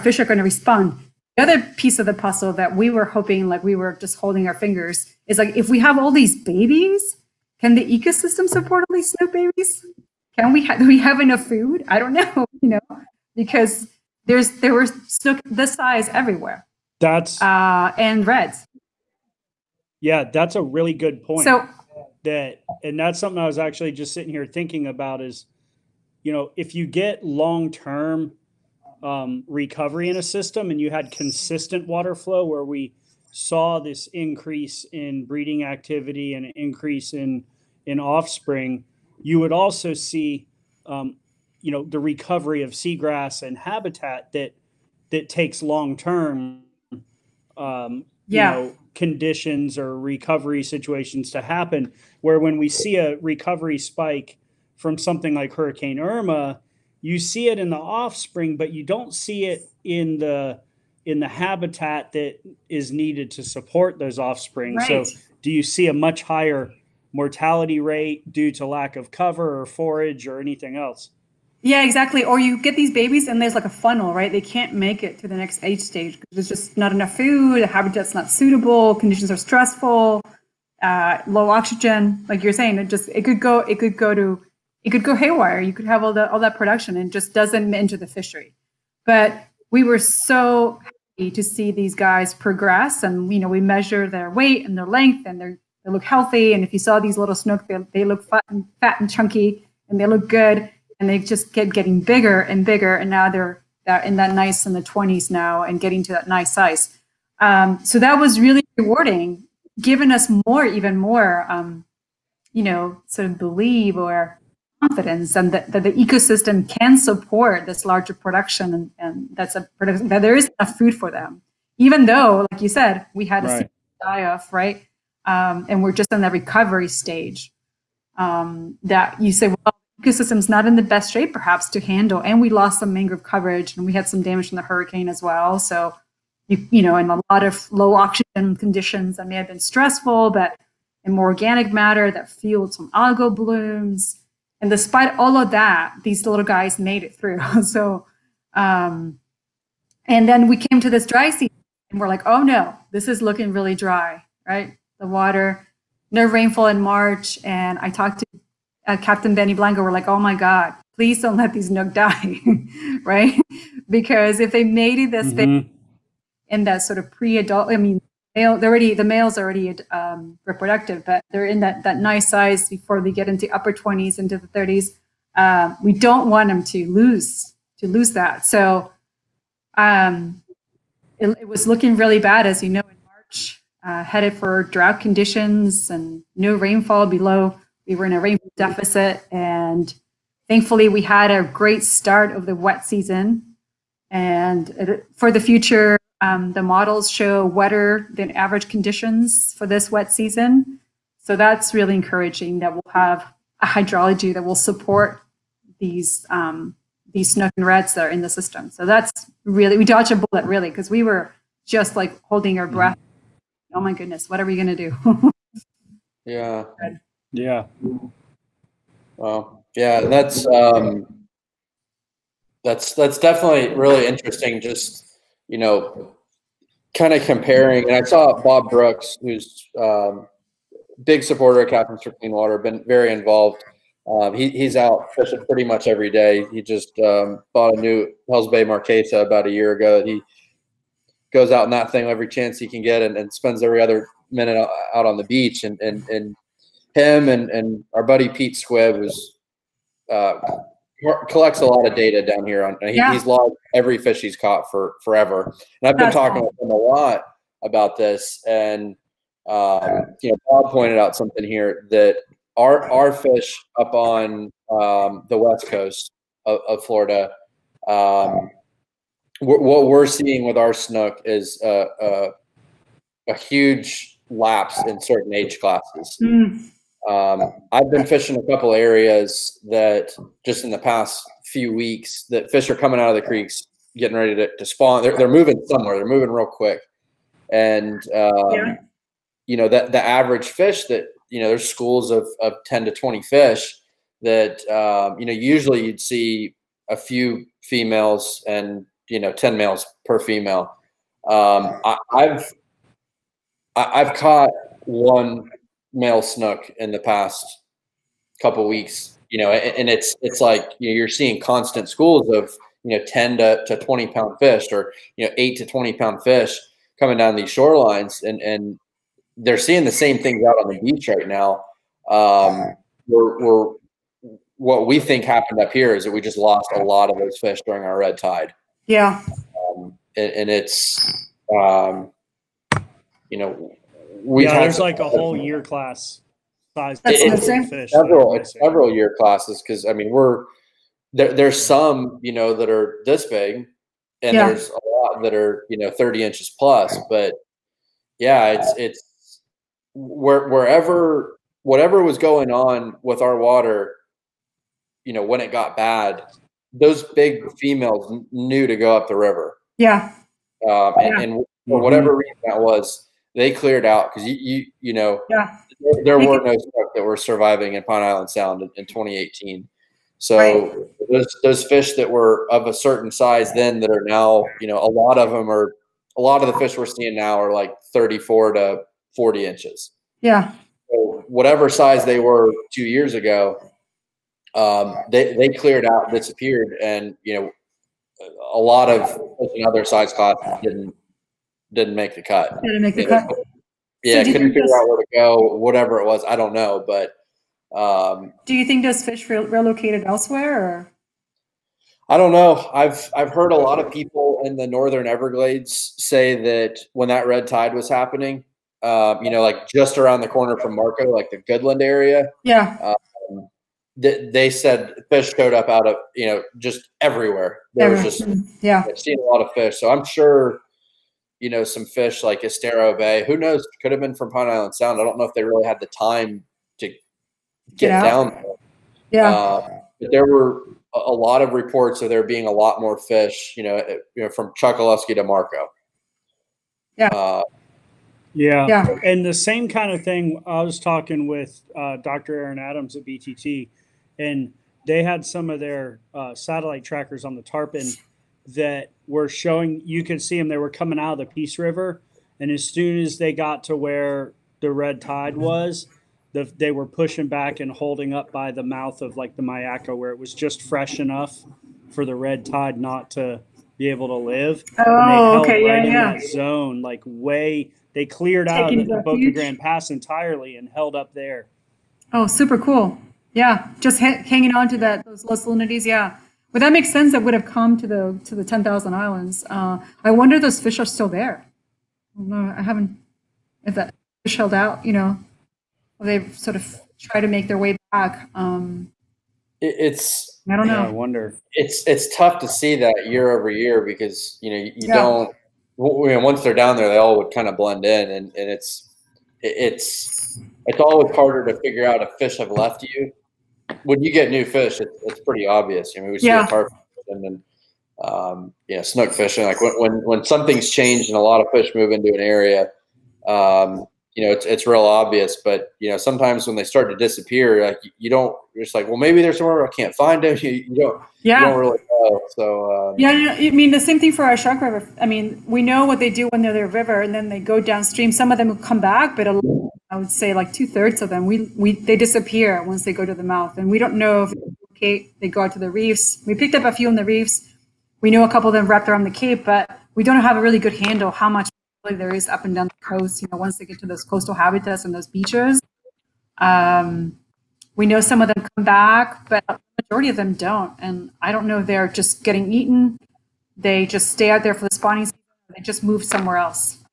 fish are going to respond. The other piece of the puzzle that we were hoping, like we were just holding our fingers, is like, if we have all these babies, can the ecosystem support all these snook babies? Do we have enough food? I don't know, you know, because there were snook this size everywhere. And reds. Yeah, that's a really good point. So and that's something I was actually just sitting here thinking about is, you know, if you get long-term recovery in a system, and you had consistent water flow where we saw this increase in breeding activity and an increase in offspring, you would also see, you know, the recovery of seagrass and habitat that takes long-term, you know, conditions or recovery situations to happen, where when we see a recovery spike from something like Hurricane Irma, you see it in the offspring, but you don't see it in the habitat that is needed to support those offspring. Right. So do you see a much higher mortality rate due to lack of cover or forage or anything else? Yeah, exactly. Or you get these babies and there's like a funnel, right? They can't make it to the next age stage because there's just not enough food, the habitat's not suitable, conditions are stressful, low oxygen. Like you're saying, it could go haywire. You could have all that production and it just doesn't enter the fishery. But we were so happy to see these guys progress, and we measure their weight and their length, and they look healthy. And if you saw these little snook, they look fat and chunky, and they look good. And they just kept getting bigger and bigger, and now they're in that nice in the 20s now, and getting to that nice size. So that was really rewarding, giving us even more, sort of believe or confidence, and that the ecosystem can support this larger production, and that there is enough food for them, even though, like you said, we had a die off, right? And we're just in the recovery stage. That you say, well, ecosystem's not in the best shape perhaps to handle, and we lost some mangrove coverage, and we had some damage from the hurricane as well. So and a lot of low oxygen conditions that may have been stressful, but in more organic matter that fueled some algal blooms. And despite all of that, these little guys made it through. So and then we came to this dry season, and we're like, oh no, this is looking really dry, right? The water, no rainfall in March. And I talked to Captain Benny Blanco. We're like, oh my God, please don't let these snook die, right? Because if they made it this big in that sort of pre-adult, I mean, the males are already reproductive, but they're in that nice size before they get into upper 20s, into the 30s. We don't want them to lose that. So it was looking really bad, as you know, in March, headed for drought conditions and no rainfall below. We were in a rainfall deficit, and thankfully we had a great start of the wet season. And for the future, the models show wetter than average conditions for this wet season. So that's really encouraging that we'll have a hydrology that will support these snook and reds that are in the system. So that's really, we dodged a bullet really, because we were just like holding our breath. Oh my goodness, what are we going to do? Yeah. Yeah. Well, yeah, that's definitely really interesting. Just, kind of comparing. And I saw Bob Brooks, who's big supporter of Captains for Clean Water, been very involved. He's out fishing pretty much every day. He just bought a new Hells Bay Marquesa about a year ago. He goes out in that thing every chance he can get, and spends every other minute out on the beach. And him and our buddy Pete Squibb, who's collects a lot of data down here. He's logged every fish he's caught for forever. And I've been talking with him a lot about this. And Bob pointed out something here, that our fish up on the west coast of Florida, what we're seeing with our snook is a huge lapse in certain age classes. I've been fishing a couple areas that just in the past few weeks that fish are coming out of the creeks, getting ready to spawn. They're moving somewhere. They're moving real quick. And, the average fish that, there's schools of 10 to 20 fish that, usually you'd see a few females and, 10 males per female. I've caught one male snook in the past couple of weeks, and it's like, you're seeing constant schools of, 10 to 20 pound fish, or, 8 to 20 pound fish coming down these shorelines, and they're seeing the same things out on the beach right now. What we think happened up here is that we just lost a lot of those fish during our red tide. Yeah. And it's, there's like a whole year class size. Fish several year classes, because I mean there's some that are this big, and there's a lot that are 30 inches plus, but yeah, it's whatever was going on with our water, when it got bad, those big females knew to go up the river. Yeah. And for whatever reason that was, they cleared out because there were no snook that were surviving in Pine Island Sound in 2018. So those fish that were of a certain size then that are now, a lot of the fish we're seeing now are like 34 to 40 inches. Yeah. So whatever size they were 2 years ago, they cleared out, disappeared, and a lot of other size classes didn't make the cut. Didn't make the cut. Yeah, so couldn't figure out where to go, whatever it was. I don't know, but do you think those fish relocated elsewhere, or? I don't know. I've heard a lot of people in the northern Everglades say that when that red tide was happening, like just around the corner from Marco, like the Goodland area. Yeah. They said fish showed up out of, just everywhere. There was just, I've seen a lot of fish. So I'm sure, some fish like Estero Bay, who knows, could have been from Pine Island Sound. I don't know if they really had the time to get down there. Yeah. But there were a lot of reports of there being a lot more fish, from Chokoloskee to Marco. Yeah. Yeah. And the same kind of thing, I was talking with Dr. Aaron Adams at BTT, and they had some of their satellite trackers on the Tarpon that were showing, you could see them, they were coming out of the Peace River, and as soon as they got to where the red tide was, they were pushing back and holding up by the mouth of like the Mayaca, where it was just fresh enough for the red tide not to be able to live. Oh, and they held okay, right in that zone, like they cleared out of the Boca Grande Pass entirely and held up there. Oh, super cool. Yeah, just hanging on to those low salinities. Yeah, but that makes sense. That would have come to the 10,000 islands. I wonder if those fish are still there. No, I haven't. If that fish held out, they sort of try to make their way back. It's I don't know. I wonder. It's tough to see that year over year because you don't. Once they're down there, they all would kind of blend in, and it's always harder to figure out if fish have left you. When you get new fish, it's pretty obvious. We see a tarpon and then snook fishing. Like when something's changed and a lot of fish move into an area, it's real obvious. But sometimes when they start to disappear, like you're just like, well, maybe there's somewhere I can't find them. You don't really know. So I mean the same thing for our shark river. I mean, we know what they do when they're in the river, and then they go downstream. Some of them will come back, but I would say like 2/3 of them, they disappear once they go to the mouth, and we don't know if they go out to the reefs. We picked up a few in the reefs. We know a couple of them wrapped around the Cape, but we don't have a really good handle how much there is up and down the coast. Once they get to those coastal habitats and those beaches, we know some of them come back, but the majority of them don't. And I don't know if they're just getting eaten. They just stay out there for the spawning season. They just move somewhere else.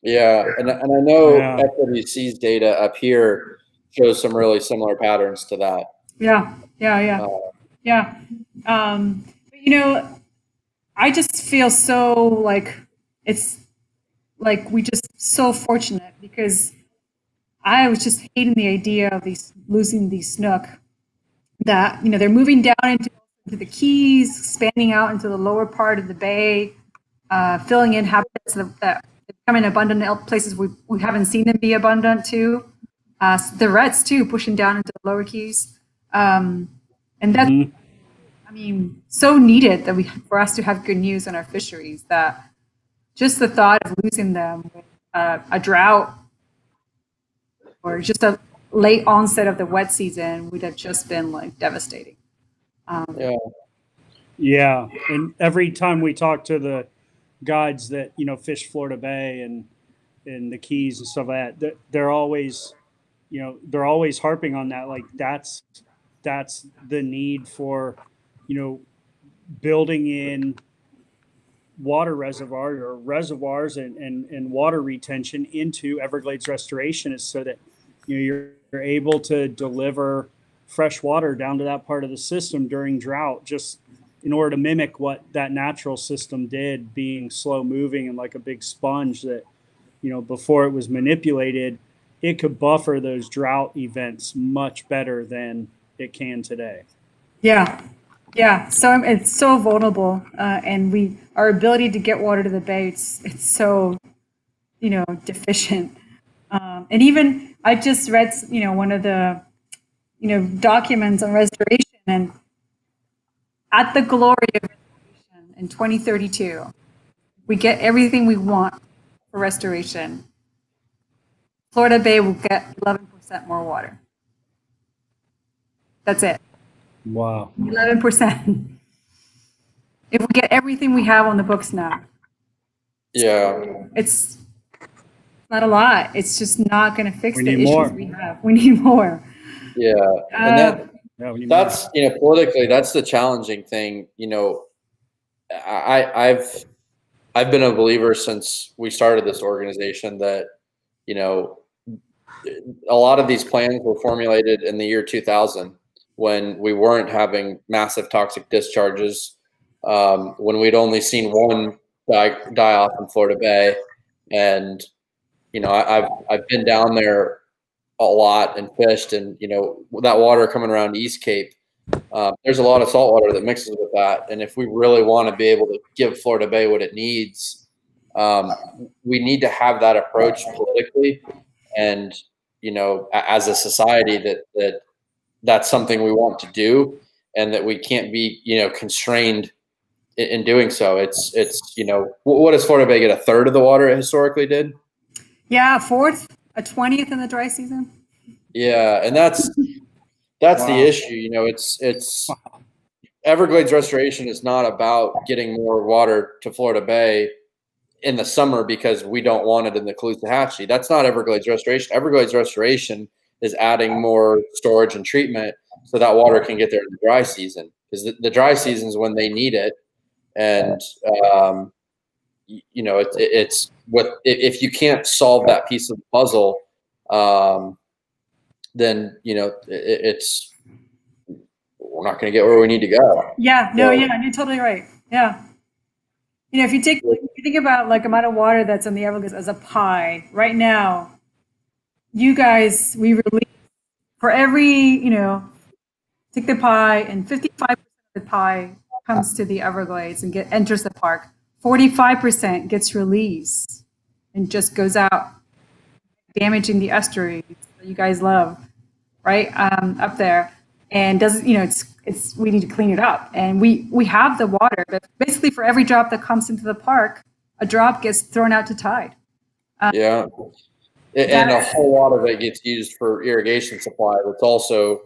Yeah, and I know FWC's data up here shows some really similar patterns to that. Yeah. I just feel so like it's like we just so fortunate because I was just hating the idea of losing these snook that they're moving down into the Keys, expanding out into the lower part of the bay, filling in habitats that becoming abundant in places we haven't seen them be abundant too. The reds too, pushing down into the lower Keys, and that's so needed for us to have good news on our fisheries. That just the thought of losing them with a drought or just a late onset of the wet season would have just been like devastating. Yeah, and every time we talk to the guides that fish Florida Bay and the Keys and stuff like that, they're always harping on that. Like that's the need for building in water reservoirs and water retention into Everglades restoration is so that you're able to deliver fresh water down to that part of the system during drought, just in order to mimic what that natural system did, being slow moving and like a big sponge that before it was manipulated, it could buffer those drought events much better than it can today. Yeah. Yeah. So it's so vulnerable. And our ability to get water to the bay, it's so, deficient. And even I just read, one of the, documents on restoration, and at the glory of restoration in 2032, we get everything we want for restoration. Florida Bay will get 11% more water. That's it. Wow. 11%. If we get everything we have on the books now. Yeah. It's not a lot. It's just not going to fix the issues more. we have. We need more. Yeah. And that's, politically, that's the challenging thing. I've been a believer since we started this organization that, a lot of these plans were formulated in the year 2000 when we weren't having massive toxic discharges, when we'd only seen one die off in Florida Bay. And, I've been down there a lot and fished, and, that water coming around East Cape, there's a lot of salt water that mixes with that. And if we really want to be able to give Florida Bay what it needs, we need to have that approach politically. And, as a society that's something we want to do, and that we can't be, constrained in doing so. It's what does Florida Bay get? A third of the water it historically did? Yeah, a fourth, a 20th in the dry season. Yeah. And that's the issue. It's Everglades restoration is not about getting more water to Florida Bay in the summer because we don't want it in the Caloosahatchee. That's not Everglades restoration. Everglades restoration is adding more storage and treatment so that water can get there in the dry season, because the dry season is when they need it. And, it's what, if you can't solve that piece of the puzzle, then, we're not going to get where we need to go. Yeah, no, so, yeah, you're totally right. Yeah. If you think about like amount of water that's in the Everglades as a pie right now, you guys, we release for every, take the pie, and 55% of the pie comes to the Everglades and enters the park. 45% gets released and just goes out, damaging the estuaries that you guys love, right, up there. And doesn't, we need to clean it up. And we have the water, but basically for every drop that comes into the park, a drop gets thrown out to tide. Yeah. And a whole lot of it gets used for irrigation supply. It's also,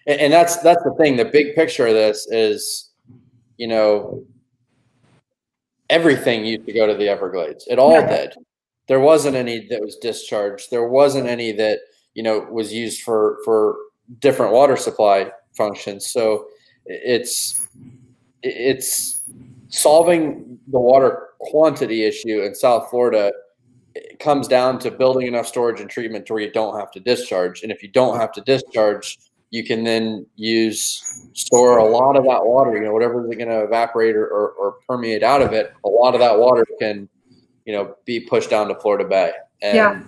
and that's the thing. The big picture of this is, everything used to go to the Everglades. It all did. There wasn't any that was discharged. There wasn't any that, was used for different water supply functions. So it's solving the water quantity issue in South Florida. It comes down to building enough storage and treatment to where you don't have to discharge. And if you don't have to discharge, you can then store a lot of that water, whatever is going to evaporate or permeate out of it. A lot of that water can, be pushed down to Florida Bay. And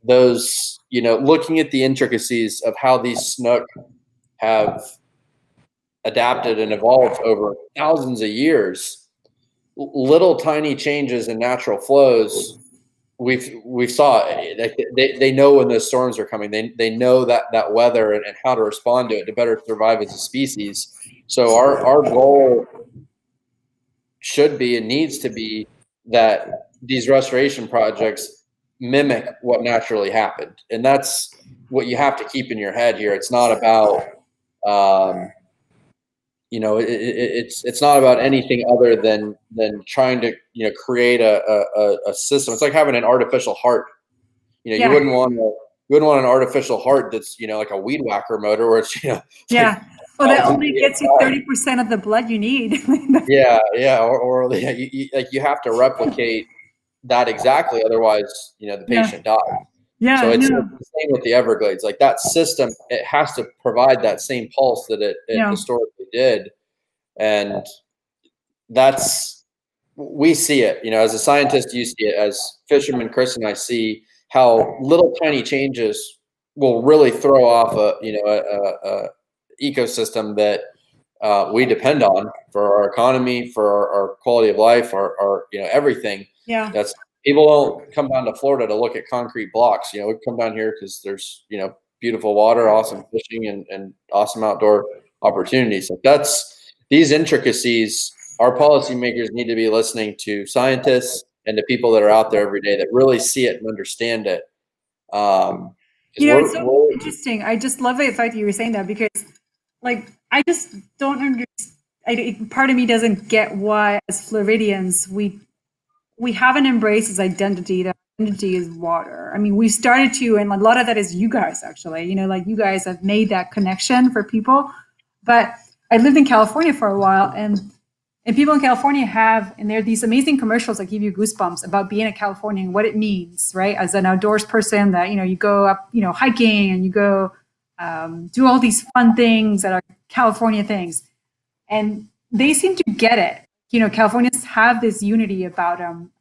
those, looking at the intricacies of how these snook have adapted and evolved over thousands of years, little tiny changes in natural flows, we saw they know when those storms are coming. They know that weather and how to respond to it to better survive as a species. So our goal should be and needs to be that these restoration projects mimic what naturally happened. And that's what you have to keep in your head here. It's not about, it's not about anything other than trying to, create a system. It's like having an artificial heart. You wouldn't want an artificial heart that's, like a weed whacker motor where it's, Well, that only gets you 30% of the blood you need. Or you have to replicate that exactly, otherwise, the patient dies. Yeah. So it's the same with the Everglades. Like that system, it has to provide that same pulse that it historically did, and that's we see it, you know, as a scientist, you see it. As fishermen, Chris and I see how little tiny changes will really throw off a ecosystem that we depend on for our economy, for our quality of life, our everything. Yeah. That's people don't come down to Florida to look at concrete blocks. You know, we come down here because there's, you know, beautiful water, awesome fishing, and awesome outdoor opportunities. Like these intricacies, our policymakers need to be listening to scientists and to people that are out there every day that really see it and understand it. You know, it's so interesting. I just love the fact that you were saying that, because like, I just don't understand. Part of me doesn't get why as Floridians, we haven't embraced this identity. That identity is water. I mean, we started to, and a lot of that is you guys, actually, you know, like you guys have made that connection for people. But I lived in California for a while, and people in California and there are these amazing commercials that give you goosebumps about being a Californian, what it means, right? As an outdoors person that, you know, you go up, you know, hiking, and you go do all these fun things that are California things. And they seem to get it. You know, Californians have this unity about them,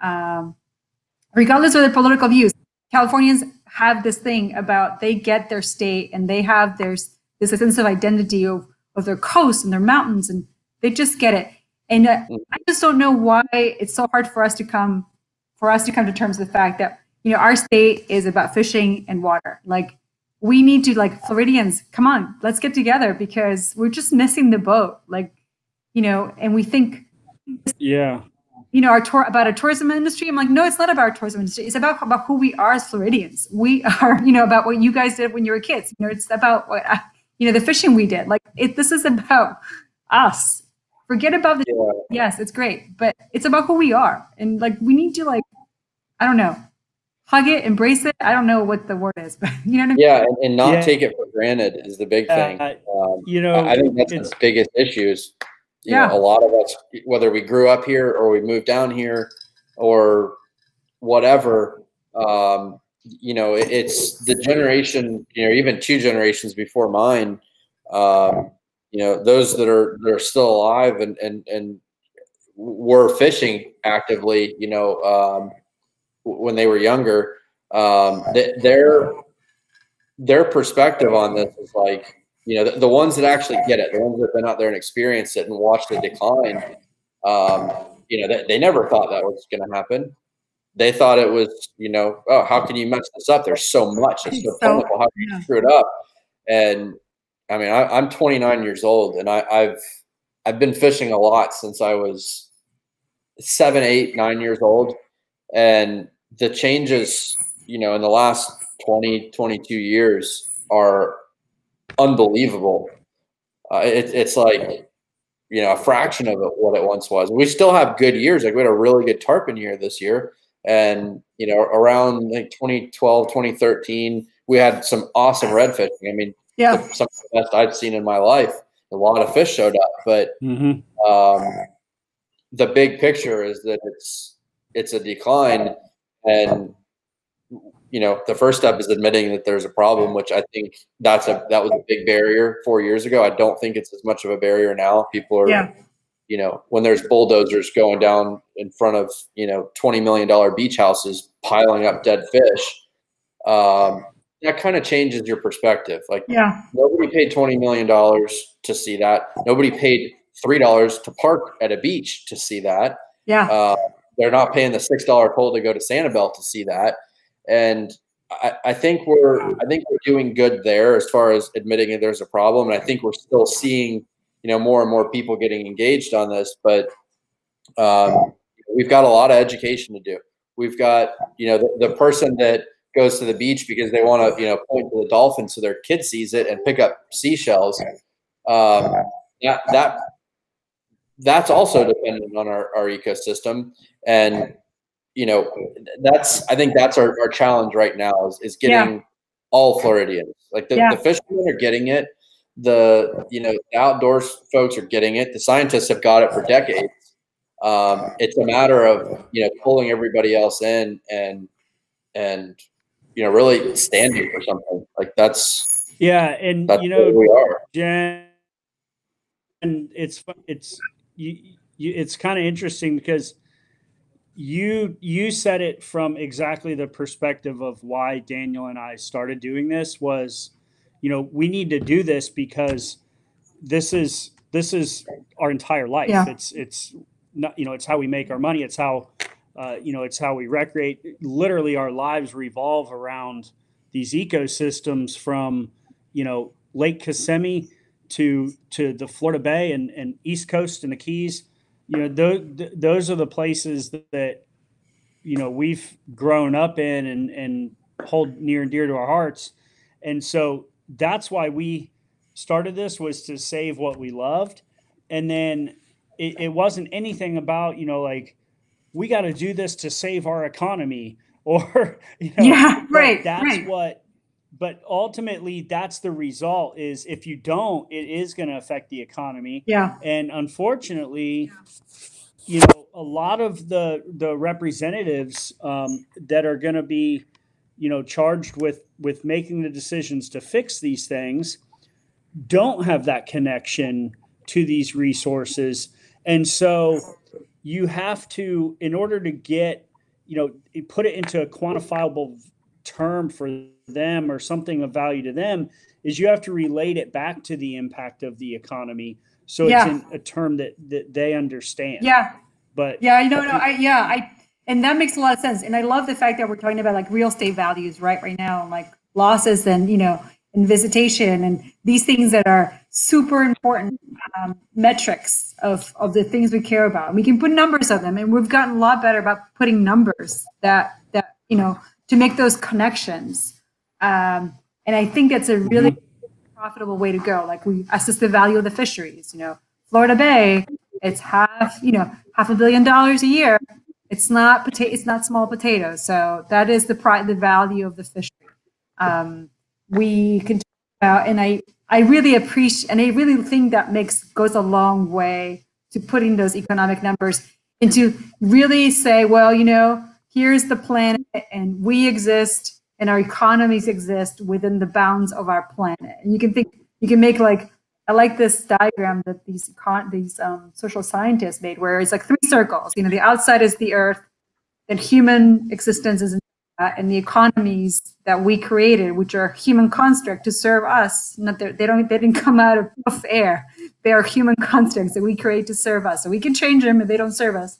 regardless of their political views. Californians have this thing about they get their state, and they have this sense of identity of their coast and their mountains, and they just get it. And I just don't know why it's so hard for us to come to terms with the fact that, you know, our state is about fishing and water. Like, we need to, like, Floridians, come on, let's get together, because we're just missing the boat. Like, you know, and we think, yeah, you know, about our tourism industry. I'm like, no, it's not about our tourism industry. It's about who we are as Floridians. We are, you know, about what you guys did when you were kids. You know, it's about what, you know, the fishing we did. Like, this is about us. Forget about yes, it's great, but it's about who we are. And like, we need to, like, I don't know, hug it, embrace it. I don't know what the word is, but you know what I mean? Yeah, and not take it for granted is the big thing. You know, I think that's the biggest issues. You know, a lot of us, whether we grew up here or we moved down here or whatever, you know, it's the generation, you know, even 2 generations before mine, you know, those that are still alive and were fishing actively, you know, when they were younger, their perspective on this is like, you know, the ones that actually get it, the ones that have been out there and experienced it and watched the decline, you know, they never thought that was going to happen. They thought it was, you know, oh, how can you mess this up? There's so much. It's so plentiful. How can you screw it up? And I mean, I'm 29 years old, and I've been fishing a lot since I was 7, 8, 9 years old. And the changes, you know, in the last 20, 22 years are unbelievable. It's like, you know, a fraction of what it once was. We still have good years. Like, we had a really good tarpon year this year. And, you know, around like 2012, 2013, we had some awesome red fishing. I mean, some of the best I've seen in my life. A lot of fish showed up, but the big picture is that it's a decline. And, you know, the first step is admitting that there's a problem, which I think that was a big barrier 4 years ago. I don't think it's as much of a barrier now. People are, you know, when there's bulldozers going down in front of, you know, $20 million beach houses piling up dead fish, that kind of changes your perspective. Like, nobody paid $20 million to see that. Nobody paid $3 to park at a beach to see that. They're not paying the $6 toll to go to Sanibel to see that. And I think we're doing good there as far as admitting that there's a problem. And I think we're still seeing, you know, more and more people getting engaged on this, but we've got a lot of education to do. We've got, you know, the person that goes to the beach because they want to, you know, point to the dolphin so their kid sees it and pick up seashells. That's also dependent on our ecosystem. And, you know, I think that's our challenge right now is getting all Floridians. Like the fishermen are getting it. The outdoors folks are getting it. The scientists have got it for decades. It's a matter of, you know, pulling everybody else in and you know, really standing for something. Like that's you know, where we are. Jen, and it's kind of interesting because you said it from exactly the perspective of why Daniel and I started doing this was, we need to do this because this is our entire life. Yeah. It's not, it's how we make our money. It's how, it's how we recreate. Literally our lives revolve around these ecosystems from, Lake Kissimmee to the Florida Bay and East Coast and the Keys. Those are the places that we've grown up in and hold near and dear to our hearts. And so that's why we started this, was to save what we loved. And then it wasn't anything about, like, we got to do this to save our economy or, yeah, right. That's right. But ultimately that's the result, is if you don't, it is going to affect the economy. Yeah. And unfortunately, a lot of the representatives that are going to be, charged with making the decisions to fix these things don't have that connection to these resources. And so you have to, in order to get, put it into a quantifiable term for them or something of value to them, is you have to relate it back to the impact of the economy. So it's in a term that they understand. Yeah. But yeah, and that makes a lot of sense. And I love the fact that we're talking about like real estate values right now, and like losses and, and visitation and these things that are super important metrics of the things we care about. And we can put numbers on them, and we've gotten a lot better about putting numbers that to make those connections. And I think that's a really profitable way to go. Like, we assess the value of the fisheries. Florida Bay, it's half $500 million a year. It's not small potatoes. So that is the value of the fishery. We can talk about, and I really appreciate, and I really think that goes a long way to putting those economic numbers, and to really say, well, here's the planet, and we exist, and our economies exist within the bounds of our planet. And you can make, like, I like this diagram that these social scientists made, where it's like 3 circles. The outside is the earth, then human existence is in that, and the economies that we created, which are human construct to serve us. They didn't come out of air. They are human constructs that we create to serve us. So we can change them if they don't serve us.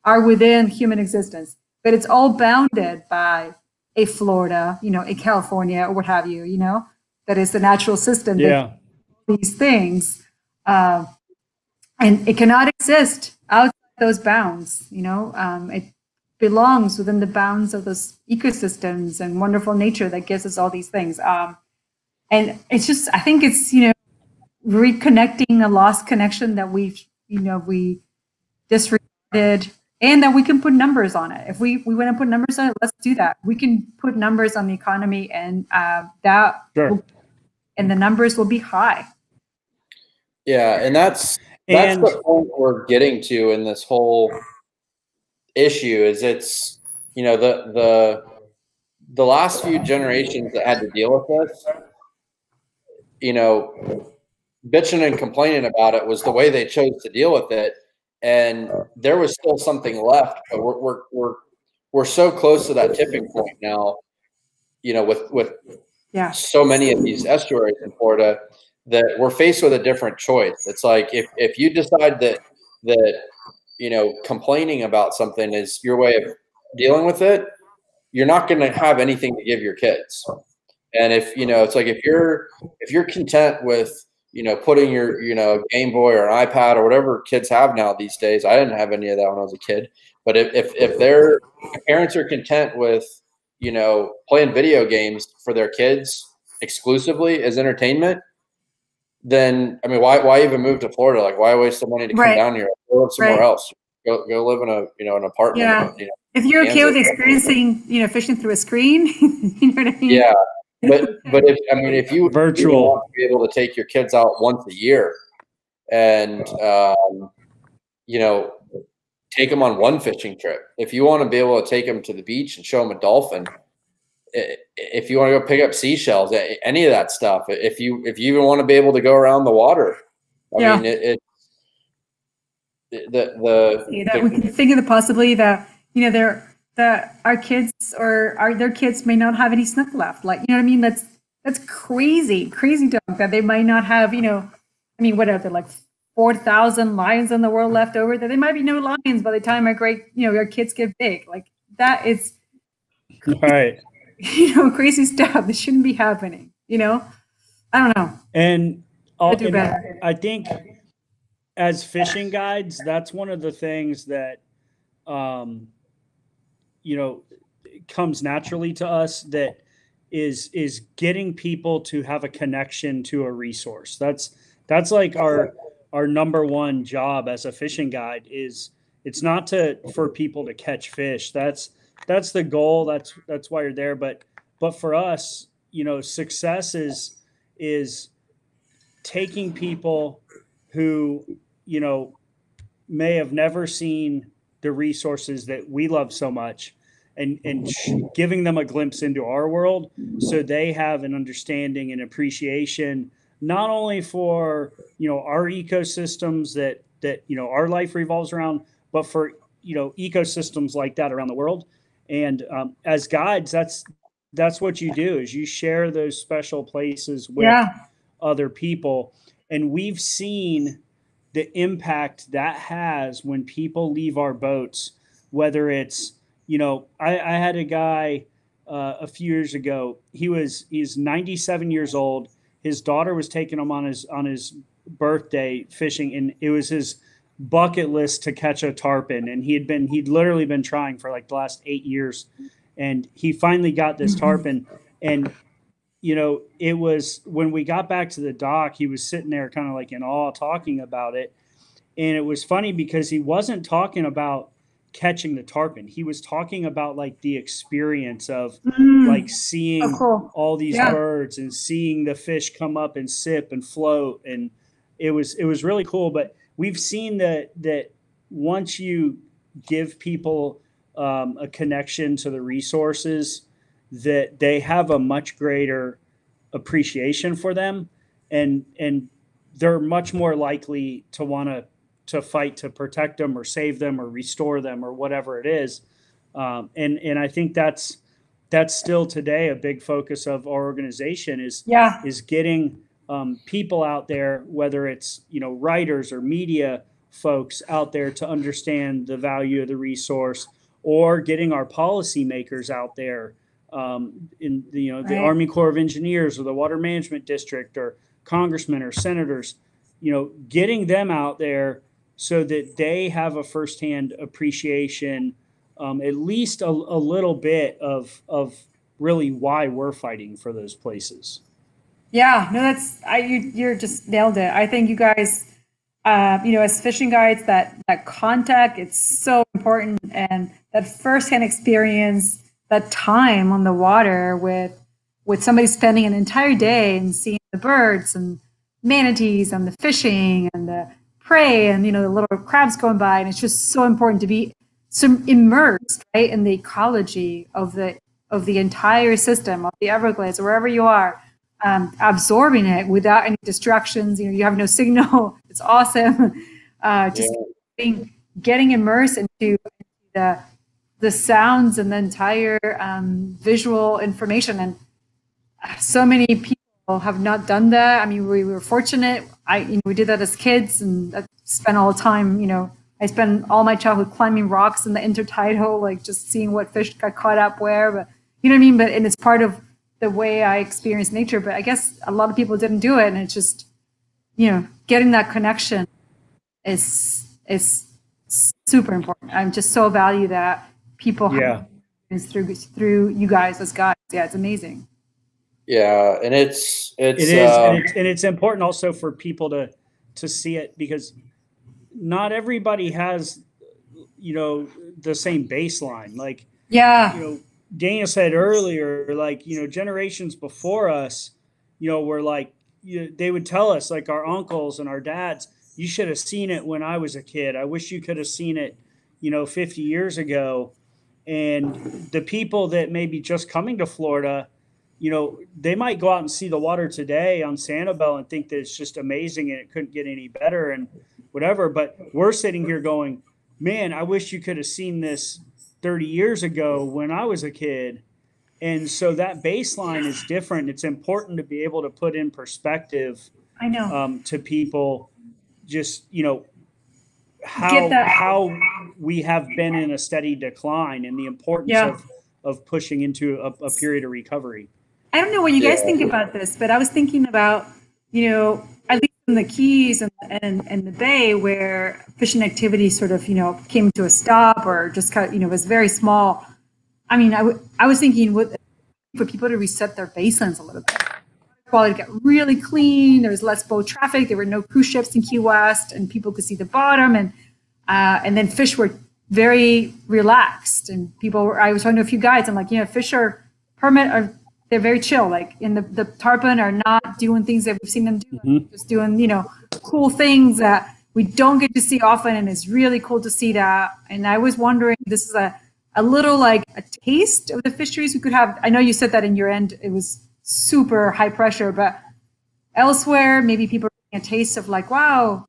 Are within human existence, but it's all bounded by a Florida, a California, or what have you. That is the natural system. Yeah. These things, and it cannot exist outside those bounds. It belongs within the bounds of those ecosystems and wonderful nature that gives us all these things. And it's just, I think it's, reconnecting a lost connection that we disregarded, and that we can put numbers on it. If we want to put numbers on it, let's do that. We can put numbers on the economy, and and the numbers will be high. Yeah, and that's the point we're getting to in this whole issue. Is it's the last few generations that had to deal with this, bitching and complaining about it was the way they chose to deal with it, and there was still something left. But we're so close to that tipping point now, with so many of these estuaries in Florida, that we're faced with a different choice. It's like, if you decide that complaining about something is your way of dealing with it, you're not going to have anything to give your kids. And if it's like, if you're content with putting your Game Boy or an iPad or whatever kids have now these days. I didn't have any of that when I was a kid. But if their parents are content with playing video games for their kids exclusively as entertainment, then why even move to Florida? Like, why waste the money to come down here? Go live somewhere else. Go live in an apartment. Yeah. If you're okay with experiencing fishing through a screen, you know what I mean? Yeah. But if you virtual want to be able to take your kids out once a year and take them on one fishing trip, if you want to be able to take them to the beach and show them a dolphin, if you want to go pick up seashells, any of that stuff, if you even want to be able to go around the water, I mean, that we can think of the possibility that, you know, that our kids or their kids may not have any snook left. Like, you know what I mean? That's crazy talk that they might not have, you know, I mean, what are there, like 4,000 lions in the world left over, that there might be no lions by the time our kids get big. Like, that is right. You know, crazy stuff that shouldn't be happening, you know? I don't know. And I think as fishing guides, that's one of the things that, you know, comes naturally to us, that is getting people to have a connection to a resource. That's like our number one job as a fishing guide. Is it's not for people to catch fish. That's the goal. That's why you're there. But for us, you know, success is taking people who, you know, may have never seen the resources that we love so much, and giving them a glimpse into our world, so they have an understanding and appreciation, not only for, you know, our ecosystems that you know our life revolves around, but for, you know, ecosystems like that around the world. And as guides, that's what you do, is you share those special places with other people. And we've seen the impact that has when people leave our boats, whether it's, you know, I had a guy a few years ago. He's 97 years old. His daughter was taking him on his birthday fishing, and it was his bucket list to catch a tarpon. And he'd literally been trying for like the last 8 years, and he finally got this tarpon. And, you know, it was when we got back to the dock, he was sitting there kind of like in awe talking about it. And it was funny because he wasn't talking about catching the tarpon. He was talking about like the experience of like seeing all these birds and seeing the fish come up and sip and float. And it was really cool. But we've seen that once you give people a connection to the resources, that they have a much greater appreciation for them, and they're much more likely to want to fight to protect them or save them or restore them or whatever it is. And I think that's still today a big focus of our organization is getting people out there, whether it's, you know, writers or media folks out there, to understand the value of the resource, or getting our policymakers out there, in the, you know, the Army Corps of Engineers or the Water Management District or congressmen or senators, you know, getting them out there so that they have a firsthand appreciation, at least a little bit of really why we're fighting for those places. Yeah, no, you're just nailed it. I think you guys, you know, as fishing guides, that contact, it's so important, and that firsthand experience, that time on the water with somebody spending an entire day and seeing the birds and manatees and the fishing and the prey and, you know, the little crabs going by. And it's just so important to be immersed, right, in the ecology of the entire system of the Everglades, or wherever you are, absorbing it without any distractions. You know, you have no signal. It's awesome. Just getting immersed into the sounds and the entire visual information. And so many people have not done that. I mean, we were fortunate. We did that as kids, and I spent all the time, you know, I spent all my childhood climbing rocks in the intertidal, like just seeing what fish got caught up where. But you know what I mean? And it's part of the way I experience nature. But I guess a lot of people didn't do it, and it's just, you know, getting that connection is super important. I just so value that people have through you guys as guides. Yeah, it's amazing. Yeah, and it's important also for people to see it, because not everybody has, you know, the same baseline. Like, you know, Dana said earlier, like, you know, generations before us, you know, were like, they would tell us, like our uncles and our dads, you should have seen it when I was a kid. I wish you could have seen it, you know, 50 years ago. And the people that may be just coming to Florida, you know, they might go out and see the water today on Sanibel and think that it's just amazing and it couldn't get any better. And whatever. But we're sitting here going, man, I wish you could have seen this 30 years ago when I was a kid. And so that baseline is different. It's important to be able to put in perspective, I know, to people, just, you know, how we have been in a steady decline and the importance of pushing into a period of recovery. I don't know what you guys think about this, but I was thinking about, you know, at least in the Keys and the Bay, where fishing activity sort of, you know, came to a stop or just kind of, you know, was very small. I mean, I was thinking for people to reset their baselines a little bit. Quality got really clean. There was less boat traffic. There were no cruise ships in Key West, and people could see the bottom. And then fish were very relaxed. And I was talking to a few guides. I'm like, you know, fish are they're very chill. Like in the Tarpon are not doing things that we've seen them do. Just doing, you know, cool things that we don't get to see often. And it's really cool to see that. And I was wondering, this is a little like a taste of the fisheries we could have. I know you said that in your end, it was super high pressure, but elsewhere, maybe people are getting a taste of like, wow,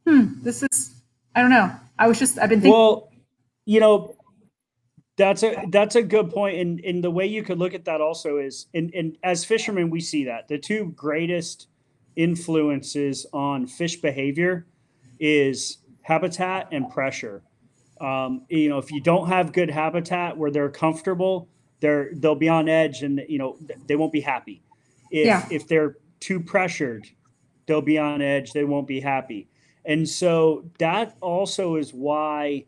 this is, I don't know. I've been thinking. Well, you know, that's a good point. And the way you could look at that also is, and as fishermen, we see that the two greatest influences on fish behavior is habitat and pressure. You know, if you don't have good habitat where they're comfortable, they'll be on edge, and, you know, they won't be happy. If they're too pressured, they'll be on edge. They won't be happy. And so that also is why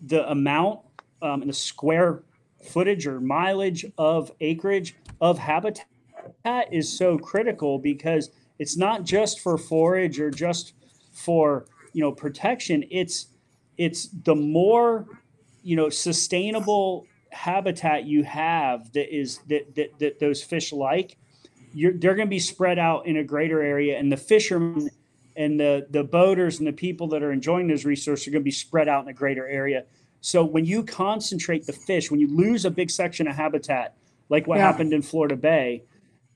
the amount and the square footage or mileage of acreage of habitat is so critical, because it's not just for forage or just for, you know, protection. It's the more, you know, sustainable habitat you have that those fish like, they're going to be spread out in a greater area, and the fishermen and the boaters and the people that are enjoying those resources are going to be spread out in a greater area. So when you concentrate the fish, when you lose a big section of habitat, like what happened in Florida Bay,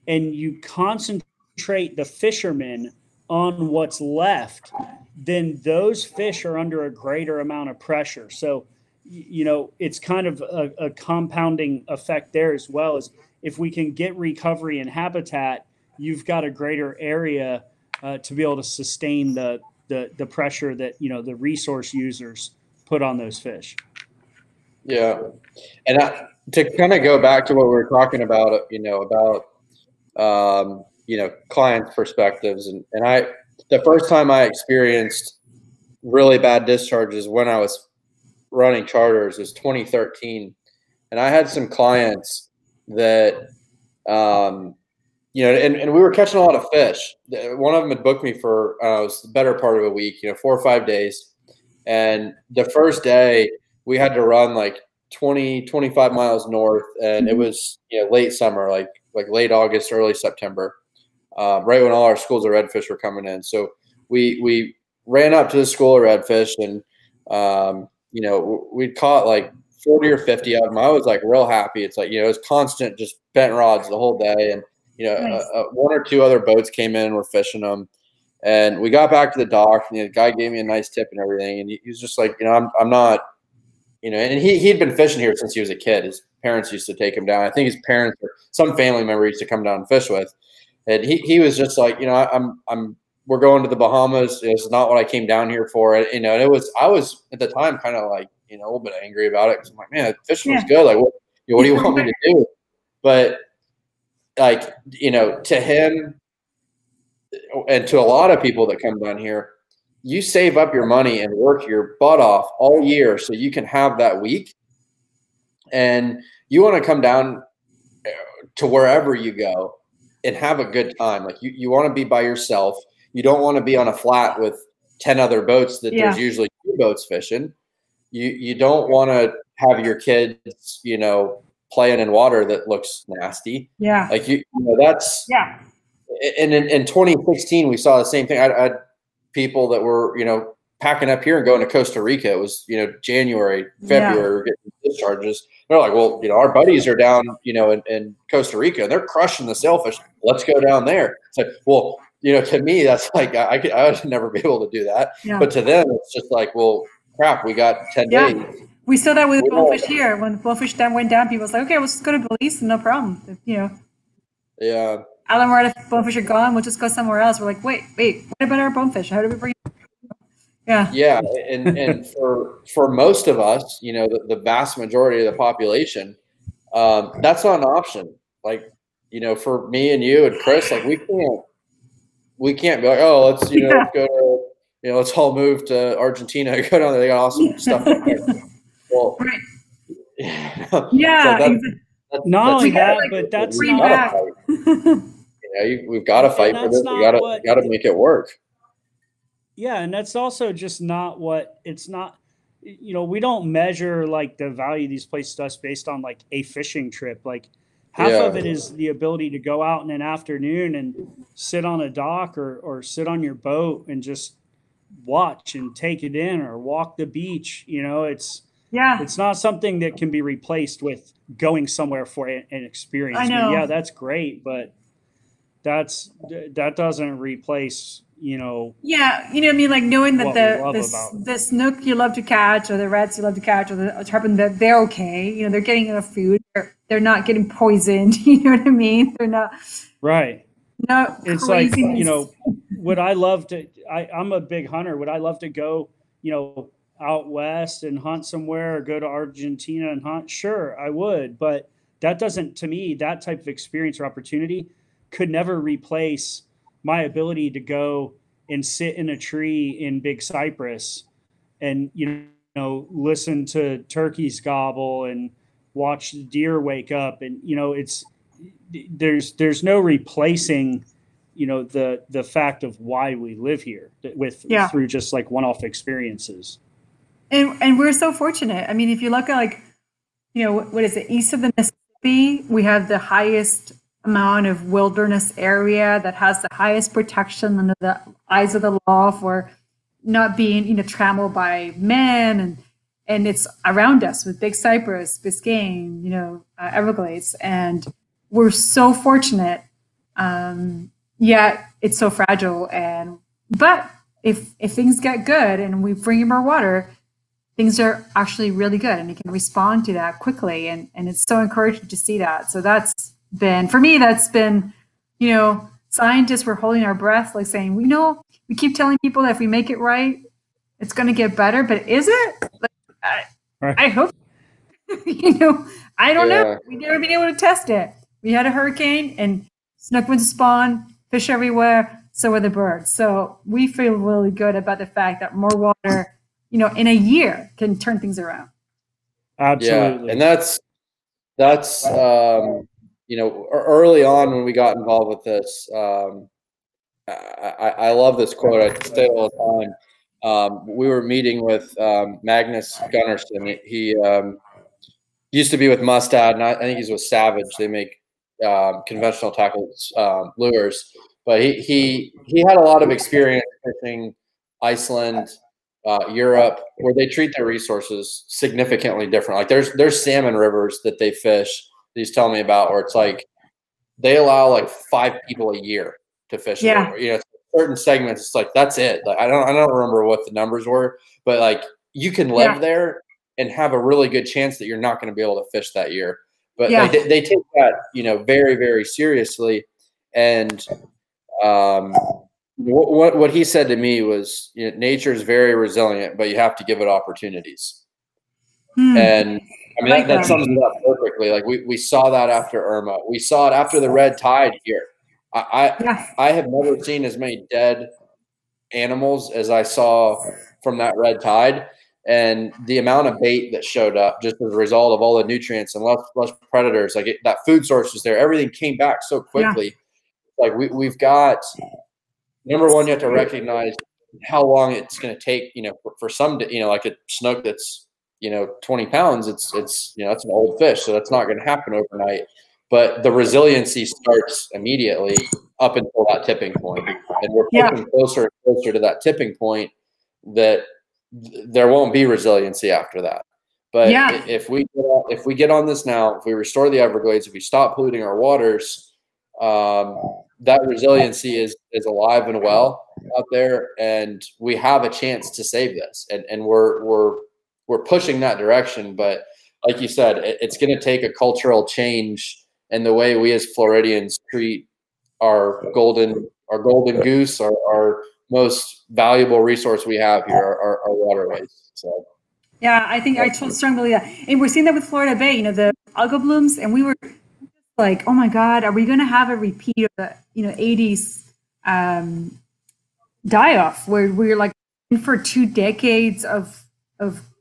and you concentrate the fishermen on what's left, then those fish are under a greater amount of pressure. So, you know, it's kind of a compounding effect there as well. As if we can get recovery in habitat, you've got a greater area to be able to sustain the pressure that, you know, the resource users put on those fish. Yeah. And to kind of go back to what we were talking about, you know, you know, clients' perspectives. And the first time I experienced really bad discharges when I was running charters was 2013. And I had some clients that, you know, and we were catching a lot of fish. One of them had booked me for, it was the better part of a week, you know, 4 or 5 days. And the first day we had to run like 25 miles north, and it was, you know, late summer, like late August, early September, right when all our schools of redfish were coming in. So we ran up to the school of redfish, and you know, we'd caught like 40 or 50 of them. I was like real happy. It's like, you know, it was constant, just bent rods the whole day. And, you know, Nice. 1 or 2 other boats came in and were fishing them. And we got back to the dock, and the guy gave me a nice tip and everything. And he was just like, you know, I'm not, you know, and he'd been fishing here since he was a kid. His parents used to take him down. I think his parents or some family member used to come down and fish with. And he was just like, you know, we're going to the Bahamas. It's not what I came down here for. You know, and I was at the time kind of like, you know, a little bit angry about it, because I'm like, man, fishing was good. Like, what do you want me to do? But like, you know, to him and to a lot of people that come down here, you save up your money and work your butt off all year so you can have that week. And you want to come down to wherever you go and have a good time. Like you want to be by yourself. You don't want to be on a flat with 10 other boats that there's usually 2 boats fishing. You don't want to have your kids, you know, playing in water that looks nasty. Yeah. Like, you know, that's, and in 2016, we saw the same thing. I had people that were, you know, packing up here and going to Costa Rica. It was, you know, January, February, we're getting discharges. They're like, well, you know, our buddies are down, you know, in Costa Rica, and they're crushing the sailfish. Let's go down there. It's like, well, to me, that's like, I would never be able to do that. Yeah. But to them, it's just like, well, crap, we got 10 days. We saw that with Bonefish here. When Bonefish dam went down, people was like, okay, we'll just go to Belize, no problem. Yeah. Alamara Bonefish are gone, we'll just go somewhere else. We're like, wait, what about our Bonefish? How do we bring it? Yeah. And for most of us, the vast majority of the population, that's not an option. Like, for me and you and Chris, like we can't be like, oh, let's, let's go to, let's all move to Argentina, go down there. They got awesome stuff. Well, right. Yeah. So not only that, but that's not. We've got to fight for this. We got to make it work. Yeah, and that's also just not what it's not. We don't measure like the value of these places to us based on like a fishing trip. Like half of it is the ability to go out in an afternoon and sit on a dock or sit on your boat and just watch and take it in, or walk the beach. It's not something that can be replaced with going somewhere for an experience. I know. Yeah, that's great, but that doesn't replace, Yeah, I mean, like knowing that the snook you love to catch, or the reds you love to catch, or the tarpon, that they're okay. They're getting enough food. They're not getting poisoned. You know what I mean? They're not. Right. No. It's craziness. Like, would I love to? I'm a big hunter. Would I love to go, out west and hunt somewhere, or go to Argentina and hunt? Sure, I would. But that doesn't, to me, that type of experience or opportunity could never replace my ability to go and sit in a tree in Big Cypress and, listen to turkeys gobble and watch the deer wake up. And, there's no replacing, the fact of why we live here through just like one-off experiences. And we're so fortunate. I mean, if you look at what is it? East of the Mississippi, we have the highest amount of wilderness area that has the highest protection under the eyes of the law for not being, trammeled by men, and it's around us with Big Cypress, Biscayne, Everglades, and we're so fortunate. Yet it's so fragile, but if things get good and we bring in more water, things are actually really good, and you can respond to that quickly, and it's so encouraging to see that. So that's been scientists were holding our breath, like saying, we keep telling people that if we make it right, it's going to get better, but is it? I hope. I don't know. We've never been able to test it. We had a hurricane, and snook went to spawn, fish everywhere, so are the birds. So we feel really good about the fact that more water, in a year can turn things around. Absolutely. Yeah, and that's early on when we got involved with this, I love this quote. I say it all the time. We were meeting with Magnus Gunnarsson. He used to be with Mustad, and I think he's with Savage. They make conventional tackle lures, but he had a lot of experience fishing Iceland, Europe, where they treat their resources significantly different. Like there's salmon rivers that they fish. He's telling me about where it's like they allow like 5 people a year to fish. Yeah. Certain segments, it's like that's it. Like I don't remember what the numbers were, but like you can live there and have a really good chance that you're not going to be able to fish that year. But like, they take that very, very seriously. And what he said to me was, nature is very resilient, but you have to give it opportunities. And I mean, that sums it up perfectly. Like we saw that after Irma. We saw it after the red tide here. I have never seen as many dead animals as I saw from that red tide. And the amount of bait that showed up just as a result of all the nutrients and less predators, like that food source was there. Everything came back so quickly. Like we've got, number one, you have to recognize how long it's going to take, for some, like a snook that's, 20 pounds, it's it's an old fish. So that's not going to happen overnight. But the resiliency starts immediately up until that tipping point. And we're pushing closer and closer to that tipping point that there won't be resiliency after that. But if we get on this now, if we restore the Everglades, if we stop polluting our waters, that resiliency is alive and well out there, and we have a chance to save this, and we're pushing that direction. But like you said, it's going to take a cultural change in the way we as Floridians treat our golden goose, our most valuable resource we have here, our waterways. So yeah, I think I strongly believe that, and we're seeing that with Florida Bay. You know, the algal blooms, and we were like, oh my God, are we going to have a repeat of the 80s die-off, where we're like in for 2 decades of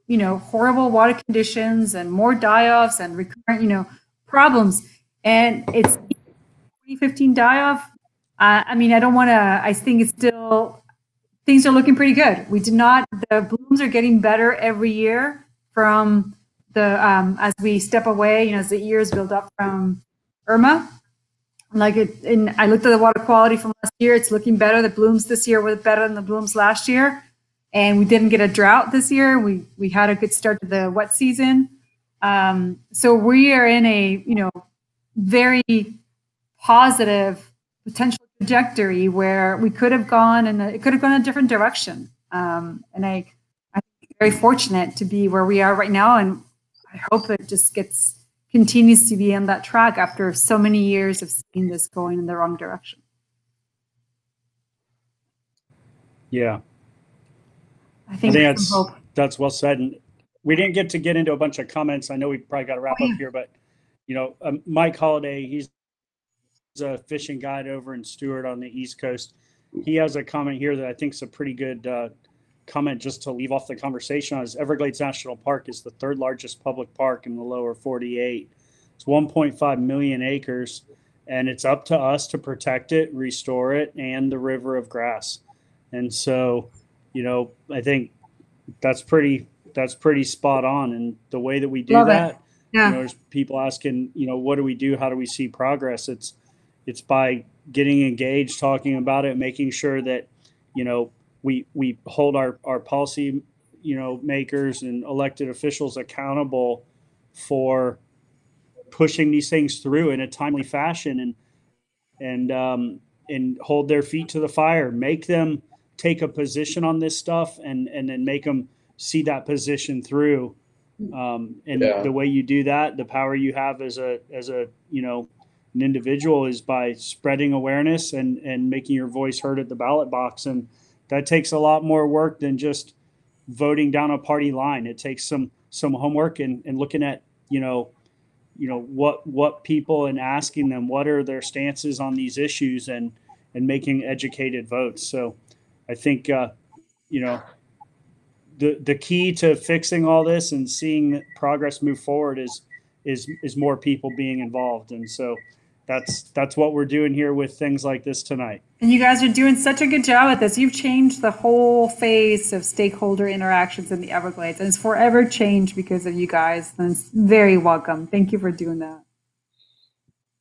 horrible water conditions and more die-offs and recurrent problems, and it's 2015 die-off. I mean, I don't want to. I think it's still, things are looking pretty good. The blooms are getting better every year from the as we step away, as the years build up from Irma. And I looked at the water quality from last year. It's looking better. The blooms this year were better than the blooms last year, and we didn't get a drought this year. We had a good start to the wet season. So we are in a very positive potential trajectory where we could have gone, and it could have gone a different direction. And I'm very fortunate to be where we are right now, and I hope it just continues to be on that track after so many years of seeing this going in the wrong direction. Yeah, I think that's well said. And we didn't get into a bunch of comments. I know we probably got to wrap up here, but Mike Holiday, he's a fishing guide over in Stewart on the East Coast. He has a comment here that I think is a pretty good comment just to leave off the conversation. As Everglades National Park is the 3rd largest public park in the lower 48. It's 1.5 million acres, and it's up to us to protect it, restore it, and the river of grass. And so, I think that's pretty spot on. And the way that we do that, there's people asking, what do we do? How do we see progress? It's by getting engaged, talking about it, making sure that, we hold our policy, makers and elected officials accountable for pushing these things through in a timely fashion, and hold their feet to the fire, make them take a position on this stuff, and then make them see that position through. The way you do that, the power you have as an individual, is by spreading awareness and making your voice heard at the ballot box. And that takes a lot more work than just voting down a party line. It takes some homework and looking at, what people, and asking them what are their stances on these issues, and making educated votes. So I think, the key to fixing all this and seeing progress move forward is more people being involved. And so that's what we're doing here with things like this tonight. And you guys are doing such a good job at this. You've changed the whole face of stakeholder interactions in the Everglades, and it's forever changed because of you guys. And it's very welcome. Thank you for doing that.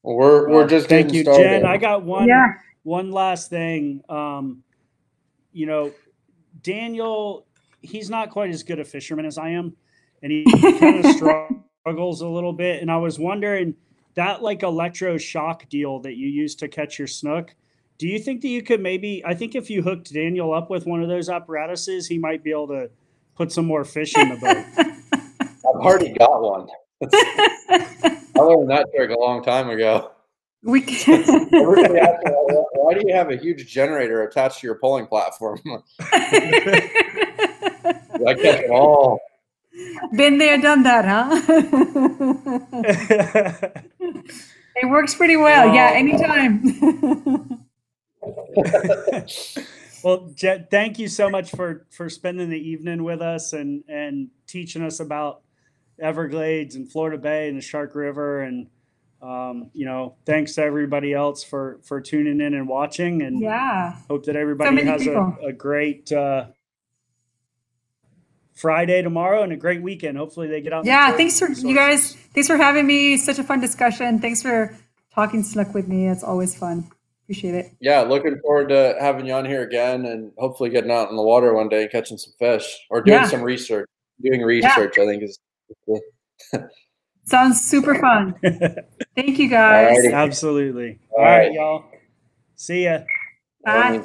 Well, we're just thank you, started. Jen. I got one last thing. Daniel, he's not quite as good a fisherman as I am, and he kind of struggles a little bit. And I was wondering, that electroshock deal that you use to catch your snook, do you think that you could I think if you hooked Daniel up with one of those apparatuses, he might be able to put some more fish in the boat? I've already got one. I learned that trick a long time ago. Everybody asks me, why do you have a huge generator attached to your polling platform? I catch it all. Been there, done that, huh? It works pretty well. Yeah, anytime. Well, Jet, thank you so much for spending the evening with us and teaching us about Everglades and Florida Bay and the Shark River. And thanks to everybody else for tuning in and watching. And hope that everybody has a great Friday tomorrow and a great weekend. Hopefully they get out. Thanks for you guys. Thanks for having me. Such a fun discussion. Thanks for talking snook with me. It's always fun. Appreciate it. Yeah, looking forward to having you on here again, and hopefully getting out in the water one day and catching some fish, or doing some research. Doing research, I think, is cool. Sounds super fun. Thank you, guys. Alrighty. Absolutely. All All right, right. y'all. See ya. Bye.